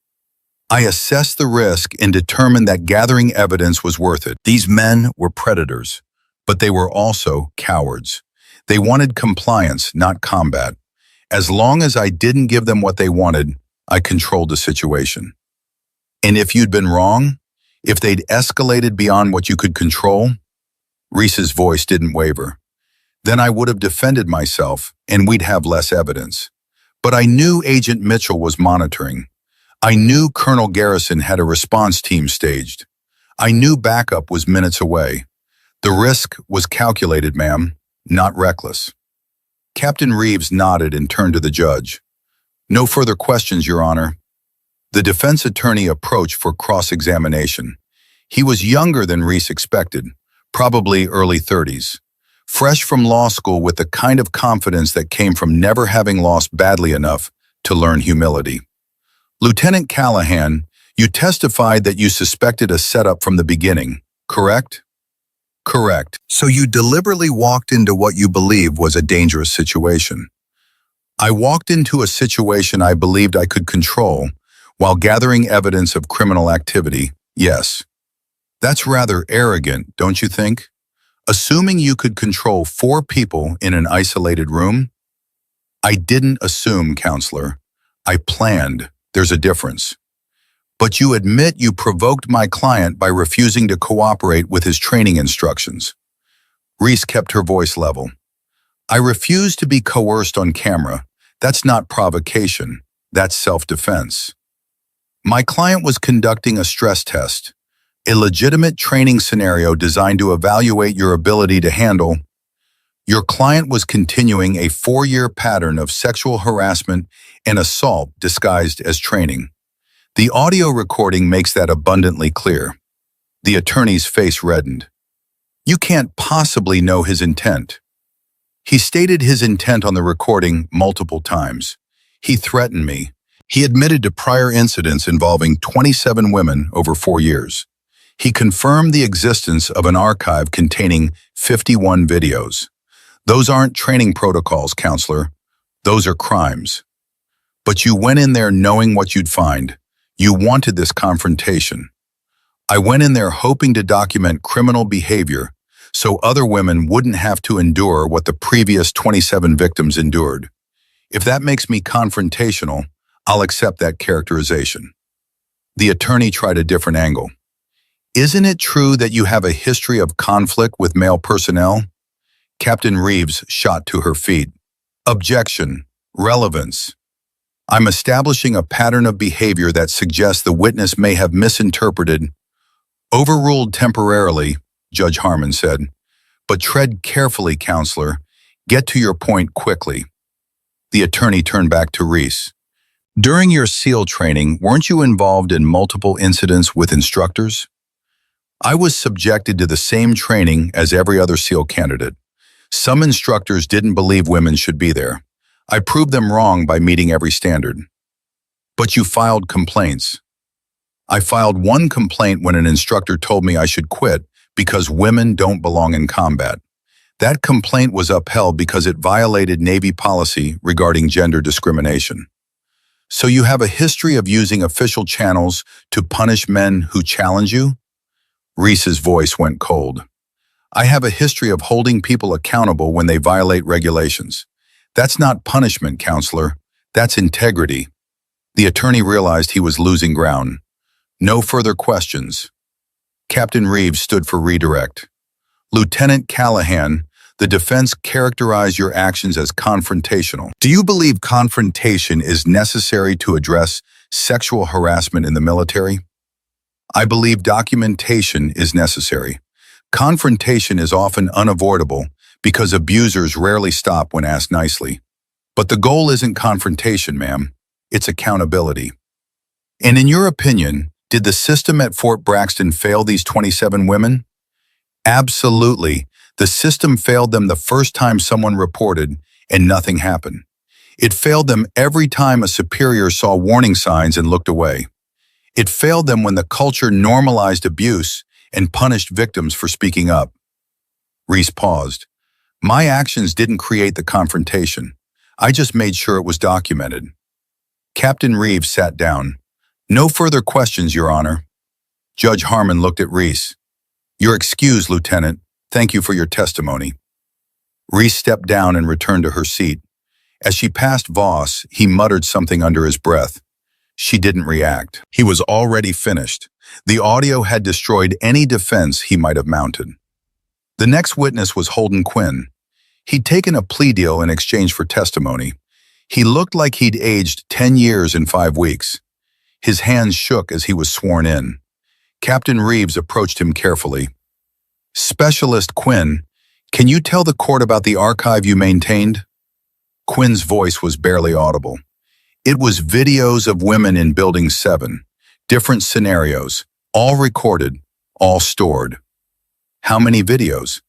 I assessed the risk and determined that gathering evidence was worth it. These men were predators, but they were also cowards. They wanted compliance, not combat. As long as I didn't give them what they wanted, I controlled the situation. And if you'd been wrong, if they'd escalated beyond what you could control, Reese's voice didn't waver. Then I would have defended myself, and we'd have less evidence. But I knew Agent Mitchell was monitoring. I knew Colonel Garrison had a response team staged. I knew backup was minutes away. The risk was calculated, ma'am, not reckless. Captain Reeves nodded and turned to the judge. No further questions, Your Honor. The defense attorney approached for cross-examination. He was younger than Reese expected, probably early 30s. Fresh from law school with the kind of confidence that came from never having lost badly enough to learn humility. Lieutenant Callahan, you testified that you suspected a setup from the beginning, correct? Correct. So you deliberately walked into what you believe was a dangerous situation. I walked into a situation I believed I could control while gathering evidence of criminal activity, yes. That's rather arrogant, don't you think? Assuming you could control 4 people in an isolated room? I didn't assume, counselor. I planned. There's a difference. But you admit you provoked my client by refusing to cooperate with his training instructions. Reese kept her voice level. I refused to be coerced on camera. That's not provocation. That's self-defense. My client was conducting a stress test, a legitimate training scenario designed to evaluate your ability to handle. Your client was continuing a 4-year pattern of sexual harassment and assault disguised as training. The audio recording makes that abundantly clear. The attorney's face reddened. You can't possibly know his intent. He stated his intent on the recording multiple times. He threatened me. He admitted to prior incidents involving 27 women over 4 years. He confirmed the existence of an archive containing 51 videos. Those aren't training protocols, counselor. Those are crimes. But you went in there knowing what you'd find. You wanted this confrontation. I went in there hoping to document criminal behavior so other women wouldn't have to endure what the previous 27 victims endured. If that makes me confrontational, I'll accept that characterization. The attorney tried a different angle. Isn't it true that you have a history of conflict with male personnel? Captain Reeves shot to her feet. Objection. Relevance. I'm establishing a pattern of behavior that suggests the witness may have misinterpreted. Overruled temporarily, Judge Harmon said. But tread carefully, counselor. Get to your point quickly. The attorney turned back to Reese. During your SEAL training, weren't you involved in multiple incidents with instructors? I was subjected to the same training as every other SEAL candidate. Some instructors didn't believe women should be there. I proved them wrong by meeting every standard. But you filed complaints. I filed one complaint when an instructor told me I should quit because women don't belong in combat. That complaint was upheld because it violated Navy policy regarding gender discrimination. So you have a history of using official channels to punish men who challenge you? Reese's voice went cold. I have a history of holding people accountable when they violate regulations. That's not punishment, counselor. That's integrity. The attorney realized he was losing ground. No further questions. Captain Reeves stood for redirect. Lieutenant Callahan, the defense characterized your actions as confrontational. Do you believe confrontation is necessary to address sexual harassment in the military? I believe documentation is necessary. Confrontation is often unavoidable because abusers rarely stop when asked nicely. But the goal isn't confrontation, ma'am. It's accountability. And in your opinion, did the system at Fort Braxton fail these 27 women? Absolutely. The system failed them the first time someone reported and nothing happened. It failed them every time a superior saw warning signs and looked away. It failed them when the culture normalized abuse and punished victims for speaking up. Reese paused. My actions didn't create the confrontation. I just made sure it was documented. Captain Reeves sat down. No further questions, Your Honor. Judge Harmon looked at Reese. You're excused, Lieutenant. Thank you for your testimony. Reese stepped down and returned to her seat. As she passed Voss, he muttered something under his breath. She didn't react. He was already finished. The audio had destroyed any defense he might have mounted. The next witness was Holden Quinn. He'd taken a plea deal in exchange for testimony. He looked like he'd aged 10 years in 5 weeks. His hands shook as he was sworn in. Captain Reeves approached him carefully. Specialist Quinn, can you tell the court about the archive you maintained? Quinn's voice was barely audible. It was videos of women in Building 7, different scenarios, all recorded, all stored. How many videos?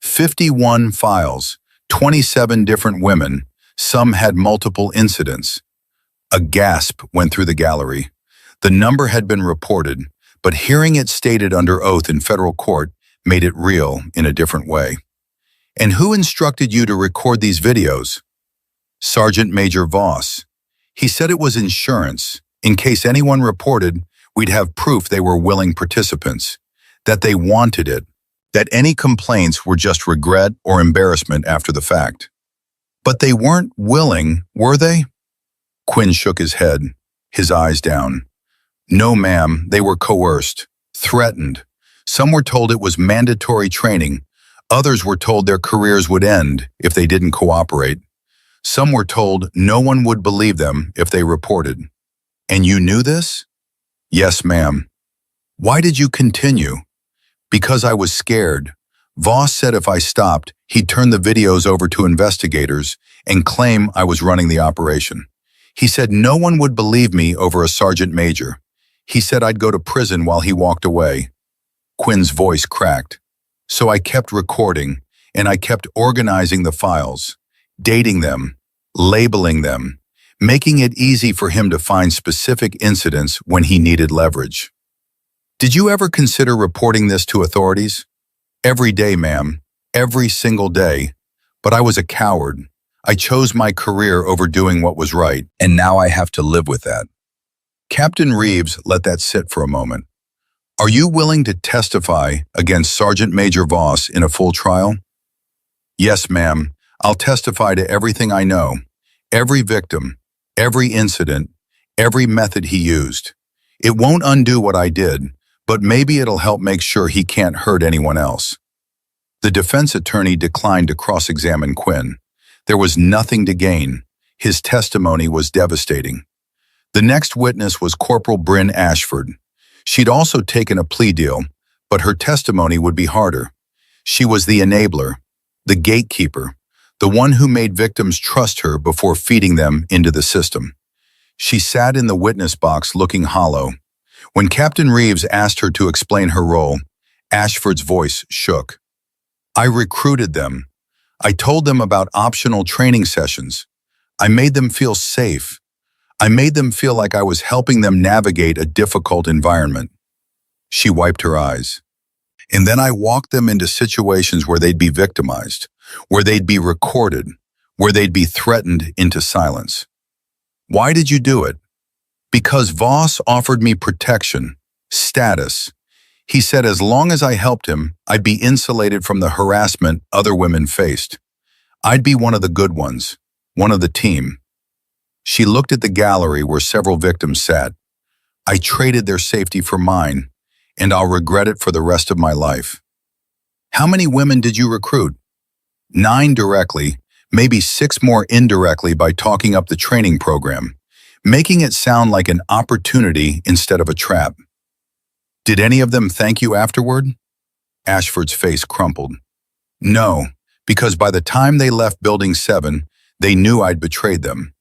51 files, 27 different women, some had multiple incidents. A gasp went through the gallery. The number had been reported, but hearing it stated under oath in federal court made it real in a different way. And who instructed you to record these videos? Sergeant Major Voss. He said it was insurance. In case anyone reported, we'd have proof they were willing participants, that they wanted it, that any complaints were just regret or embarrassment after the fact. But they weren't willing, were they? Quinn shook his head, his eyes down. No, ma'am, they were coerced, threatened. Some were told it was mandatory training. Others were told their careers would end if they didn't cooperate. Some were told no one would believe them if they reported. And you knew this? Yes, ma'am. Why did you continue? Because I was scared. Voss said if I stopped, he'd turn the videos over to investigators and claim I was running the operation. He said no one would believe me over a sergeant major. He said I'd go to prison while he walked away. Quinn's voice cracked. So I kept recording, and I kept organizing the files, dating them, labeling them, making it easy for him to find specific incidents when he needed leverage. Did you ever consider reporting this to authorities? Every day, ma'am. Every single day. But I was a coward. I chose my career over doing what was right, and now I have to live with that. Captain Reeves let that sit for a moment. Are you willing to testify against Sergeant Major Voss in a full trial? Yes, ma'am. I'll testify to everything I know, every victim, every incident, every method he used. It won't undo what I did, but maybe it'll help make sure he can't hurt anyone else. The defense attorney declined to cross-examine Quinn. There was nothing to gain. His testimony was devastating. The next witness was Corporal Bryn Ashford. She'd also taken a plea deal, but her testimony would be harder. She was the enabler, the gatekeeper, the one who made victims trust her before feeding them into the system. She sat in the witness box looking hollow. When Captain Reeves asked her to explain her role, Ashford's voice shook. I recruited them. I told them about optional training sessions. I made them feel safe. I made them feel like I was helping them navigate a difficult environment. She wiped her eyes. And then I walked them into situations where they'd be victimized, where they'd be recorded, where they'd be threatened into silence. Why did you do it? Because Voss offered me protection, status. He said as long as I helped him, I'd be insulated from the harassment other women faced. I'd be one of the good ones, one of the team. She looked at the gallery where several victims sat. I traded their safety for mine, and I'll regret it for the rest of my life. How many women did you recruit? 9 directly, maybe 6 more indirectly by talking up the training program, making it sound like an opportunity instead of a trap. Did any of them thank you afterward? Ashford's face crumpled. No, because by the time they left Building 7, they knew I'd betrayed them.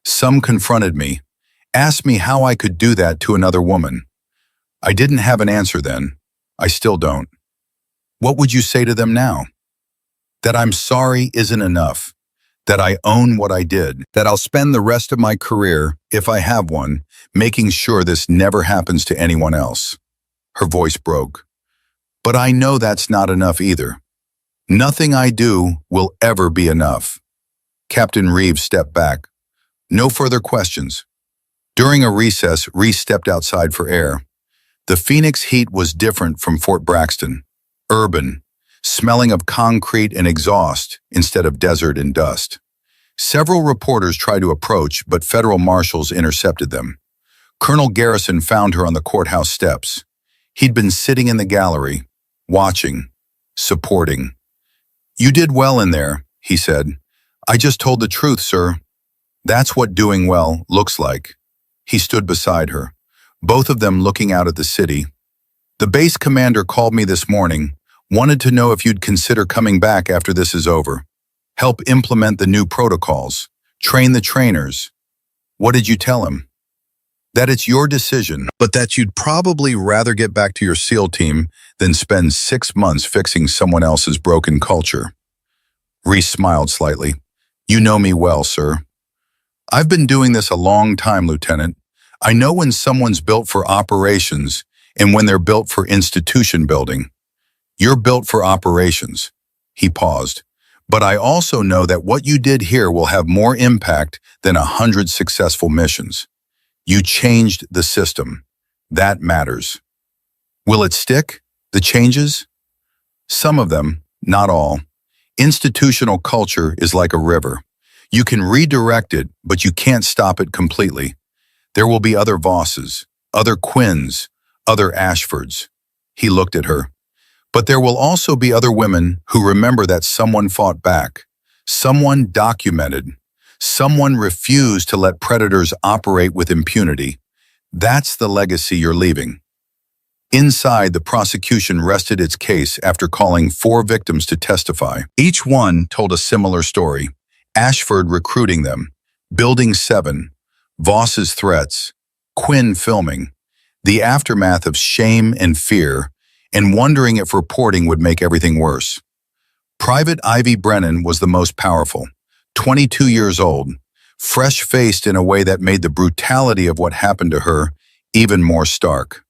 Some confronted me, asked me how I could do that to another woman. I didn't have an answer then. I still don't. What would you say to them now? That I'm sorry isn't enough. That I own what I did. That I'll spend the rest of my career, if I have one, making sure this never happens to anyone else. Her voice broke. But I know that's not enough either. Nothing I do will ever be enough. Captain Reeves stepped back. No further questions. During a recess, Reese stepped outside for air. The Phoenix heat was different from Fort Braxton. Urban, smelling of concrete and exhaust instead of desert and dust. Several reporters tried to approach, but federal marshals intercepted them. Colonel Garrison found her on the courthouse steps. He'd been sitting in the gallery, watching, supporting. "You did well in there," he said. "I just told the truth, sir. That's what doing well looks like." He stood beside her, both of them looking out at the city. "The base commander called me this morning, wanted to know if you'd consider coming back after this is over. Help implement the new protocols, train the trainers." "What did you tell him?" "That it's your decision, but that you'd probably rather get back to your SEAL team than spend 6 months fixing someone else's broken culture." Reese smiled slightly. "You know me well, sir." "I've been doing this a long time, Lieutenant. I know when someone's built for operations and when they're built for institution building. You're built for operations." He paused. "But I also know that what you did here will have more impact than 100 successful missions. You changed the system. That matters." "Will it stick? The changes?" "Some of them, not all. Institutional culture is like a river. You can redirect it, but you can't stop it completely. There will be other Vosses, other Quinns, other Ashfords." He looked at her. "But there will also be other women who remember that someone fought back, someone documented, someone refused to let predators operate with impunity. That's the legacy you're leaving." Inside, the prosecution rested its case after calling 4 victims to testify. Each one told a similar story. Ashford recruiting them, Building 7, Voss's threats, Quinn filming, the aftermath of shame and fear, and wondering if reporting would make everything worse. Private Ivy Brennan was the most powerful, 22 years old, fresh-faced in a way that made the brutality of what happened to her even more stark.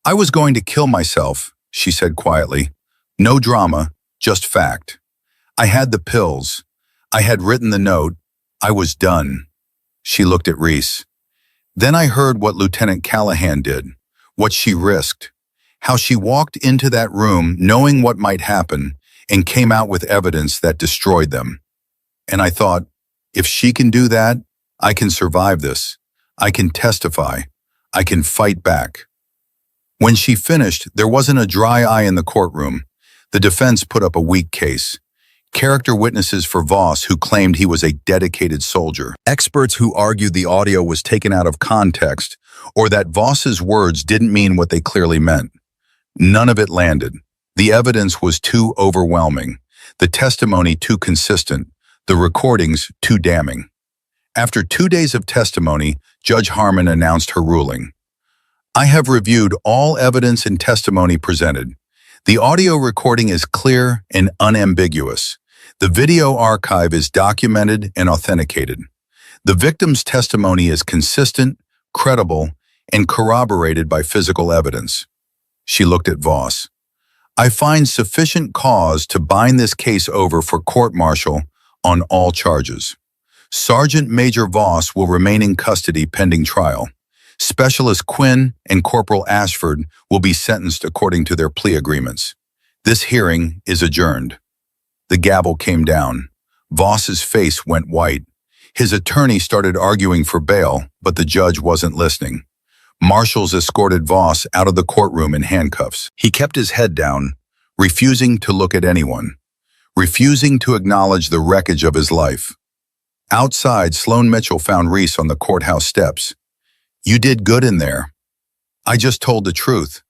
"I was going to kill myself," she said quietly. "No drama, just fact. I had the pills. I had written the note. I was done." She looked at Reese. "Then I heard what Lieutenant Callahan did, what she risked, how she walked into that room knowing what might happen and came out with evidence that destroyed them. And I thought, if she can do that, I can survive this. I can testify. I can fight back." When she finished, there wasn't a dry eye in the courtroom. The defense put up a weak case. Character witnesses for Voss who claimed he was a dedicated soldier. Experts who argued the audio was taken out of context or that Voss's words didn't mean what they clearly meant. None of it landed. The evidence was too overwhelming, the testimony too consistent, the recordings too damning. After 2 days of testimony, Judge Harmon announced her ruling. "I have reviewed all evidence and testimony presented. The audio recording is clear and unambiguous. The video archive is documented and authenticated. The victim's testimony is consistent, credible, and corroborated by physical evidence." She looked at Voss. "I find sufficient cause to bind this case over for court-martial on all charges. Sergeant Major Voss will remain in custody pending trial. Specialist Quinn and Corporal Ashford will be sentenced according to their plea agreements. This hearing is adjourned." The gavel came down. Voss's face went white. His attorney started arguing for bail, but the judge wasn't listening. Marshals escorted Voss out of the courtroom in handcuffs. He kept his head down, refusing to look at anyone, refusing to acknowledge the wreckage of his life. Outside, Sloan Mitchell found Reese on the courthouse steps. "You did good in there. I just told the truth.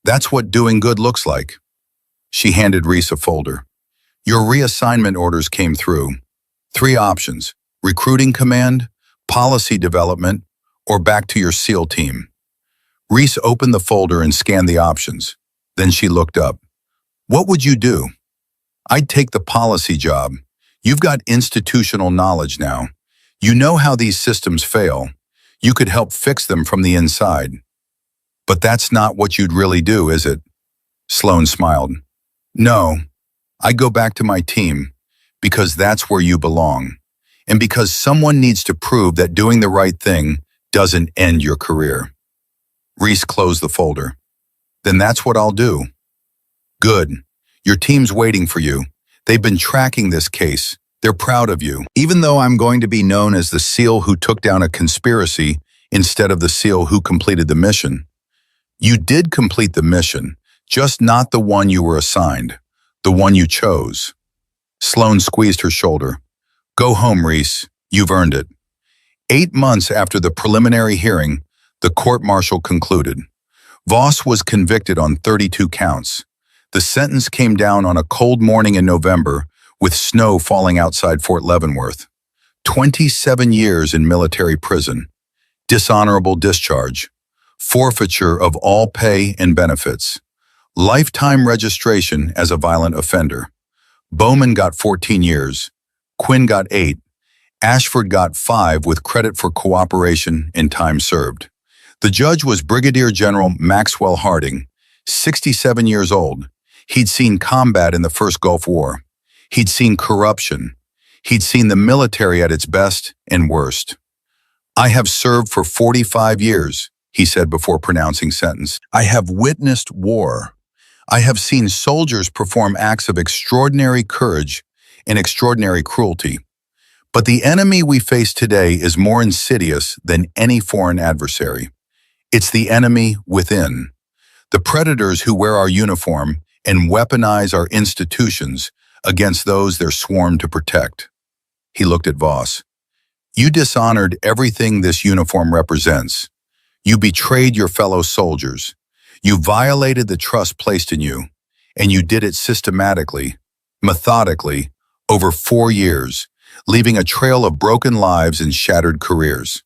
That's what doing good looks like." She handed Reese a folder. "Your reassignment orders came through. 3 options: recruiting command, policy development, or back to your SEAL team." Reese opened the folder and scanned the options. Then she looked up. "What would you do?" "I'd take the policy job. You've got institutional knowledge now. You know how these systems fail. You could help fix them from the inside." "But that's not what you'd really do, is it?" Sloan smiled. "No, I'd go back to my team, because that's where you belong, and because someone needs to prove that doing the right thing doesn't end your career. Reese closed the folder. Then that's what I'll do. Good. Your team's waiting for you. They've been tracking this case. They're proud of you. Even though I'm going to be known as the SEAL who took down a conspiracy instead of the SEAL who completed the mission. You did complete the mission, just not the one you were assigned, the one you chose. Sloan squeezed her shoulder. Go home, Reese. You've earned it. 8 months after the preliminary hearing, the court-martial concluded. Voss was convicted on 32 counts. The sentence came down on a cold morning in November with snow falling outside Fort Leavenworth. 27 years in military prison. Dishonorable discharge. Forfeiture of all pay and benefits. Lifetime registration as a violent offender. Bowman got 14 years. Quinn got 8. Ashford got 5 with credit for cooperation and time served. The judge was Brigadier General Maxwell Harding, 67 years old. He'd seen combat in the First Gulf War. He'd seen corruption. He'd seen the military at its best and worst. I have served for 45 years, he said before pronouncing sentence. I have witnessed war. I have seen soldiers perform acts of extraordinary courage and extraordinary cruelty. But the enemy we face today is more insidious than any foreign adversary. It's the enemy within. The predators who wear our uniform and weaponize our institutions against those they're sworn to protect. He looked at Voss. You dishonored everything this uniform represents. You betrayed your fellow soldiers. You violated the trust placed in you, and you did it systematically, methodically, over 4 years, leaving a trail of broken lives and shattered careers.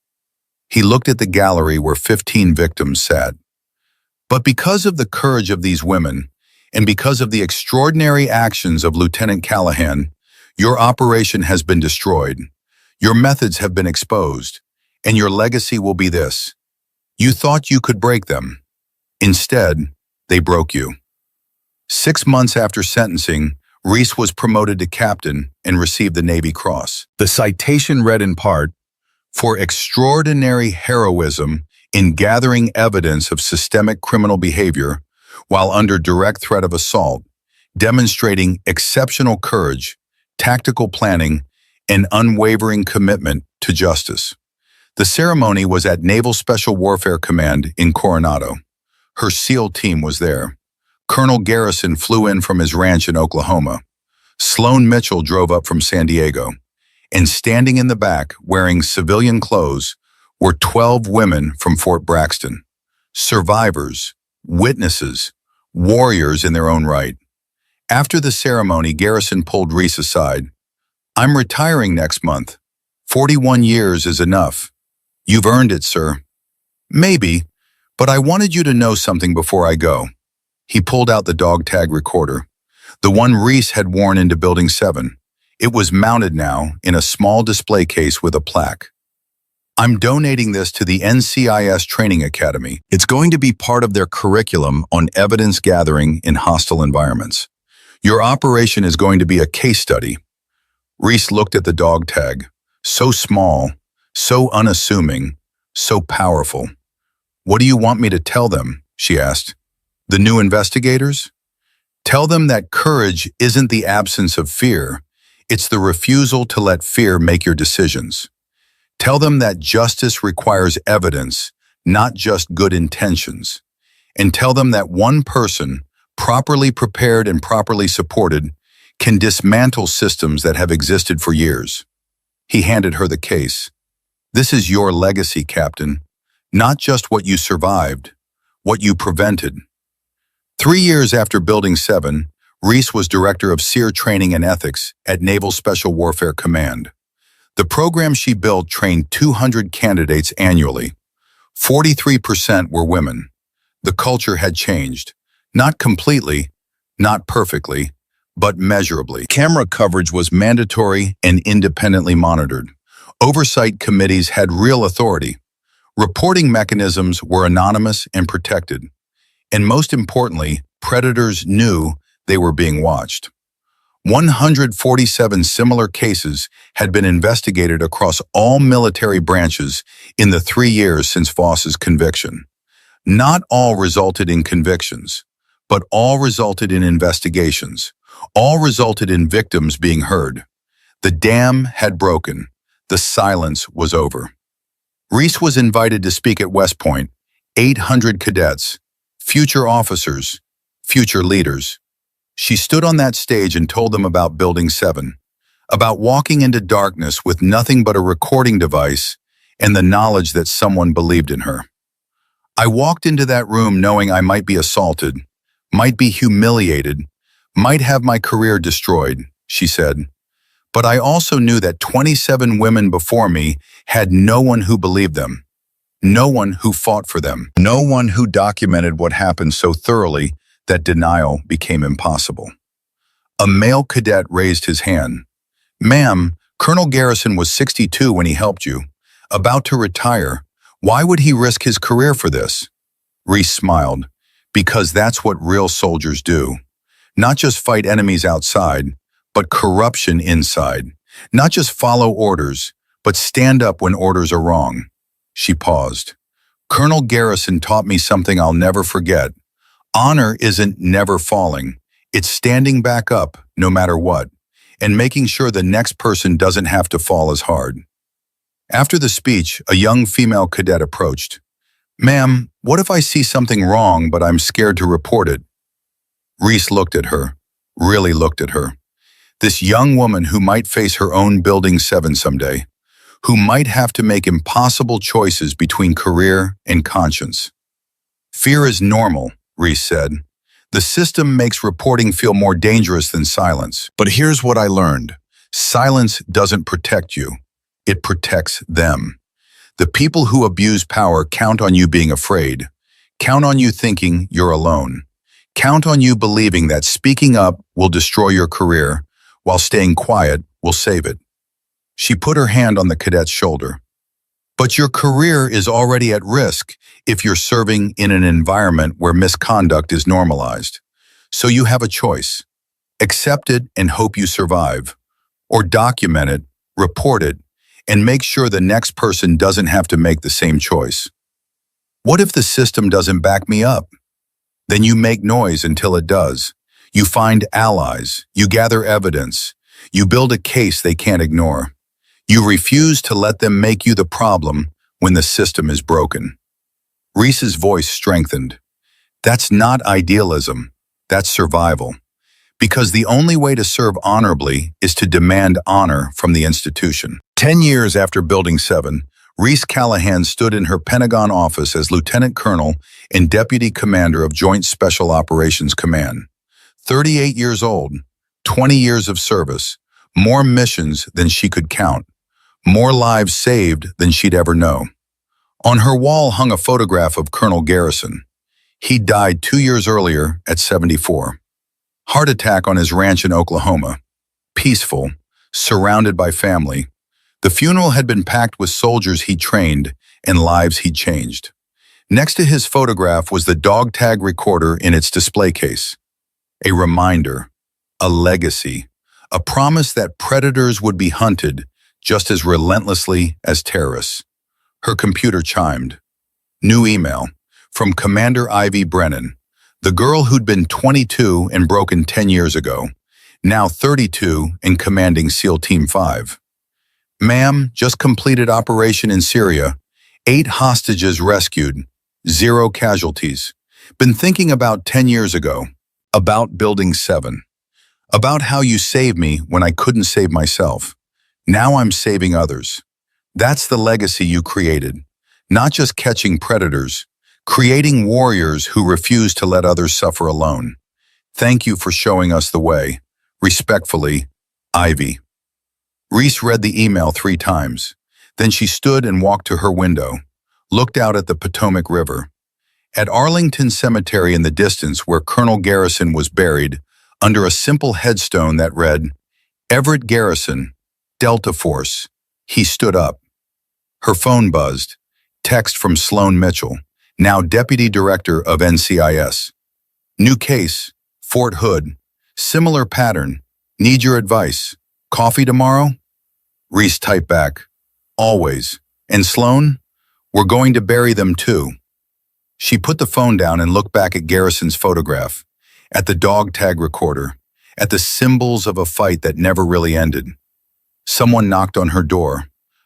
He looked at the gallery where 15 victims sat. But because of the courage of these women, and because of the extraordinary actions of Lieutenant Callahan, your operation has been destroyed. Your methods have been exposed, and your legacy will be this. You thought you could break them. Instead, they broke you. 6 months after sentencing, Reese was promoted to captain and received the Navy Cross. The citation read in part, for extraordinary heroism in gathering evidence of systemic criminal behavior while under direct threat of assault, demonstrating exceptional courage, tactical planning, and unwavering commitment to justice. The ceremony was at Naval Special Warfare Command in Coronado. Her SEAL team was there. Colonel Garrison flew in from his ranch in Oklahoma. Sloan Mitchell drove up from San Diego. And standing in the back, wearing civilian clothes, were 12 women from Fort Braxton. Survivors, witnesses, warriors in their own right. After the ceremony, Garrison pulled Reese aside. I'm retiring next month. 41 years is enough. You've earned it, sir. Maybe, but I wanted you to know something before I go. He pulled out the dog tag recorder, the one Reese had worn into Building 7. It was mounted now in a small display case with a plaque. I'm donating this to the NCIS Training Academy. It's going to be part of their curriculum on evidence gathering in hostile environments. Your operation is going to be a case study. Reese looked at the dog tag, so small, so unassuming, so powerful. What do you want me to tell them? She asked. The new investigators? Tell them that courage isn't the absence of fear. It's the refusal to let fear make your decisions. Tell them that justice requires evidence, not just good intentions. And tell them that one person, properly prepared and properly supported, can dismantle systems that have existed for years. He handed her the case. This is your legacy, Captain. Not just what you survived, what you prevented. 3 years after Building 7, Reese was Director of SEER Training and Ethics at Naval Special Warfare Command. The program she built trained 200 candidates annually. 43% were women. The culture had changed. Not completely, not perfectly, but measurably. Camera coverage was mandatory and independently monitored. Oversight committees had real authority. Reporting mechanisms were anonymous and protected. And most importantly, predators knew they were being watched. 147 similar cases had been investigated across all military branches in the 3 years since Voss's conviction. Not all resulted in convictions, but all resulted in investigations. All resulted in victims being heard. The dam had broken. The silence was over. Reese was invited to speak at West Point. 800 cadets, future officers, future leaders. She stood on that stage and told them about Building 7, about walking into darkness with nothing but a recording device and the knowledge that someone believed in her. I walked into that room knowing I might be assaulted, might be humiliated, might have my career destroyed, she said. But I also knew that 27 women before me had no one who believed them, no one who fought for them, no one who documented what happened so thoroughly that denial became impossible. A male cadet raised his hand. "Ma'am, Colonel Garrison was 62 when he helped you. About to retire. Why would he risk his career for this?" Reese smiled. "Because that's what real soldiers do. Not just fight enemies outside, but corruption inside. Not just follow orders, but stand up when orders are wrong." She paused. "Colonel Garrison taught me something I'll never forget. Honor isn't never falling. It's standing back up, no matter what, and making sure the next person doesn't have to fall as hard." After the speech, a young female cadet approached. "Ma'am, what if I see something wrong, but I'm scared to report it?" Reese looked at her, really looked at her. This young woman who might face her own Building 7 someday, who might have to make impossible choices between career and conscience. "Fear is normal," Reese said. "The system makes reporting feel more dangerous than silence. But here's what I learned. Silence doesn't protect you. It protects them. The people who abuse power count on you being afraid. Count on you thinking you're alone. Count on you believing that speaking up will destroy your career, while staying quiet will save it." She put her hand on the cadet's shoulder. "But your career is already at risk if you're serving in an environment where misconduct is normalized. So you have a choice. Accept it and hope you survive. Or document it, report it, and make sure the next person doesn't have to make the same choice. What if the system doesn't back me up? Then you make noise until it does. You find allies, you gather evidence, you build a case they can't ignore. You refuse to let them make you the problem when the system is broken." Reese's voice strengthened. "That's not idealism, that's survival. Because the only way to serve honorably is to demand honor from the institution." 10 years after Building 7, Reese Callahan stood in her Pentagon office as Lieutenant Colonel and Deputy Commander of Joint Special Operations Command. 38 years old, 20 years of service, more missions than she could count, more lives saved than she'd ever know. On her wall hung a photograph of Colonel Garrison. He died 2 years earlier at 74. Heart attack on his ranch in Oklahoma. Peaceful, surrounded by family. The funeral had been packed with soldiers he trained and lives he changed. Next to his photograph was the dog tag recorder in its display case. A reminder, a legacy, a promise that predators would be hunted just as relentlessly as terrorists. Her computer chimed. New email from Commander Ivy Brennan, the girl who'd been 22 and broken 10 years ago, now 32 and commanding SEAL Team 5. "Ma'am, just completed operation in Syria. 8 hostages rescued, 0 casualties. Been thinking about 10 years ago, about Building 7. About how you saved me when I couldn't save myself. Now I'm saving others. That's the legacy you created. Not just catching predators, creating warriors who refuse to let others suffer alone. Thank you for showing us the way. Respectfully, Ivy." Reese read the email 3 times. Then she stood and walked to her window, looked out at the Potomac River. At Arlington Cemetery in the distance where Colonel Garrison was buried, under a simple headstone that read, "Everett Garrison, Delta Force," he stood up. Her phone buzzed. Text from Sloan Mitchell, now Deputy Director of NCIS. "New case, Fort Hood. Similar pattern. Need your advice. Coffee tomorrow? Reese typed back, always. And Sloan? We're going to bury them too. She put the phone down and looked back at Garrison's photograph, at the dog tag recorder, at the symbols of a fight that never really ended. Someone knocked on her door.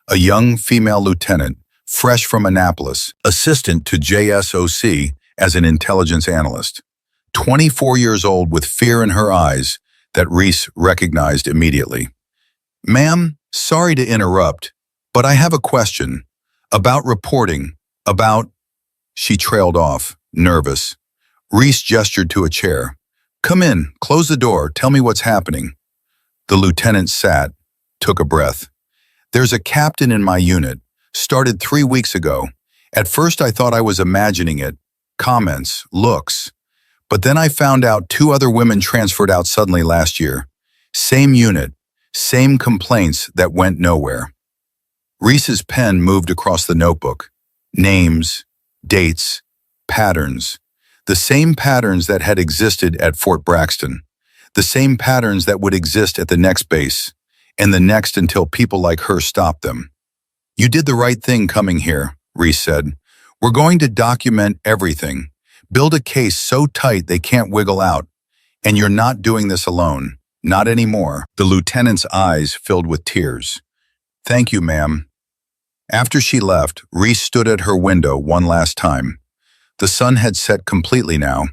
A young female lieutenant, fresh from Annapolis, assistant to JSOC as an intelligence analyst. 24 years old with fear in her eyes that Reese recognized immediately. Ma'am, sorry to interrupt, but I have a question. About reporting, about... She trailed off, nervous. Reese gestured to a chair. Come in, close the door, tell me what's happening. The lieutenant sat, took a breath. There's a captain in my unit, started 3 weeks ago. At first I thought I was imagining it, comments, looks. But then I found out 2 other women transferred out suddenly last year. Same unit, same complaints that went nowhere. Reese's pen moved across the notebook. Names, dates, patterns. The same patterns that had existed at Fort Braxton. The same patterns that would exist at the next base, and the next until people like her stopped them. You did the right thing coming here, Reese said. We're going to document everything. Build a case so tight they can't wiggle out. And you're not doing this alone. Not anymore. The lieutenant's eyes filled with tears. Thank you, ma'am. After she left, Reese stood at her window one last time. The sun had set completely now.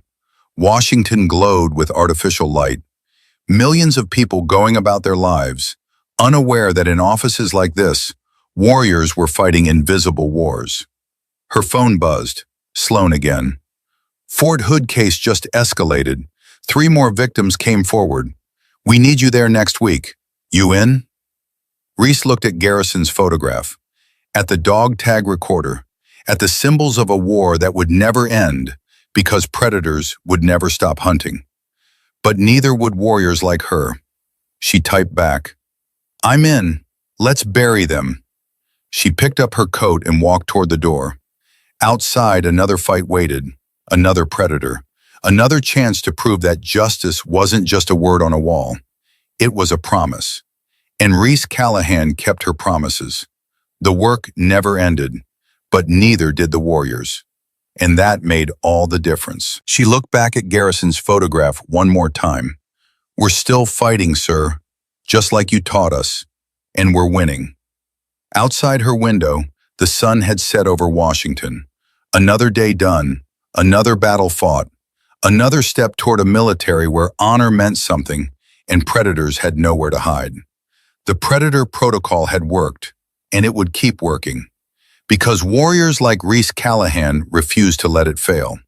Washington glowed with artificial light. Millions of people going about their lives, unaware that in offices like this, warriors were fighting invisible wars. Her phone buzzed. Sloan again. Fort Hood case just escalated. 3 more victims came forward. We need you there next week. You in? Reese looked at Garrison's photograph, at the dog tag recorder, at the symbols of a war that would never end because predators would never stop hunting. But neither would warriors like her. She typed back, I'm in. Let's bury them. She picked up her coat and walked toward the door. Outside, another fight waited. Another predator, another chance to prove that justice wasn't just a word on a wall. It was a promise. And Reese Callahan kept her promises. The work never ended, but neither did the warriors. And that made all the difference. She looked back at Garrison's photograph one more time. We're still fighting, sir, just like you taught us, and we're winning. Outside her window, the sun had set over Washington. Another day done. Another battle fought, another step toward a military where honor meant something and predators had nowhere to hide. The predator protocol had worked, and it would keep working, because warriors like Reese Callahan refused to let it fail.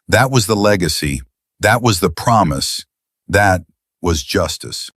That was the legacy, that was the promise, that was justice.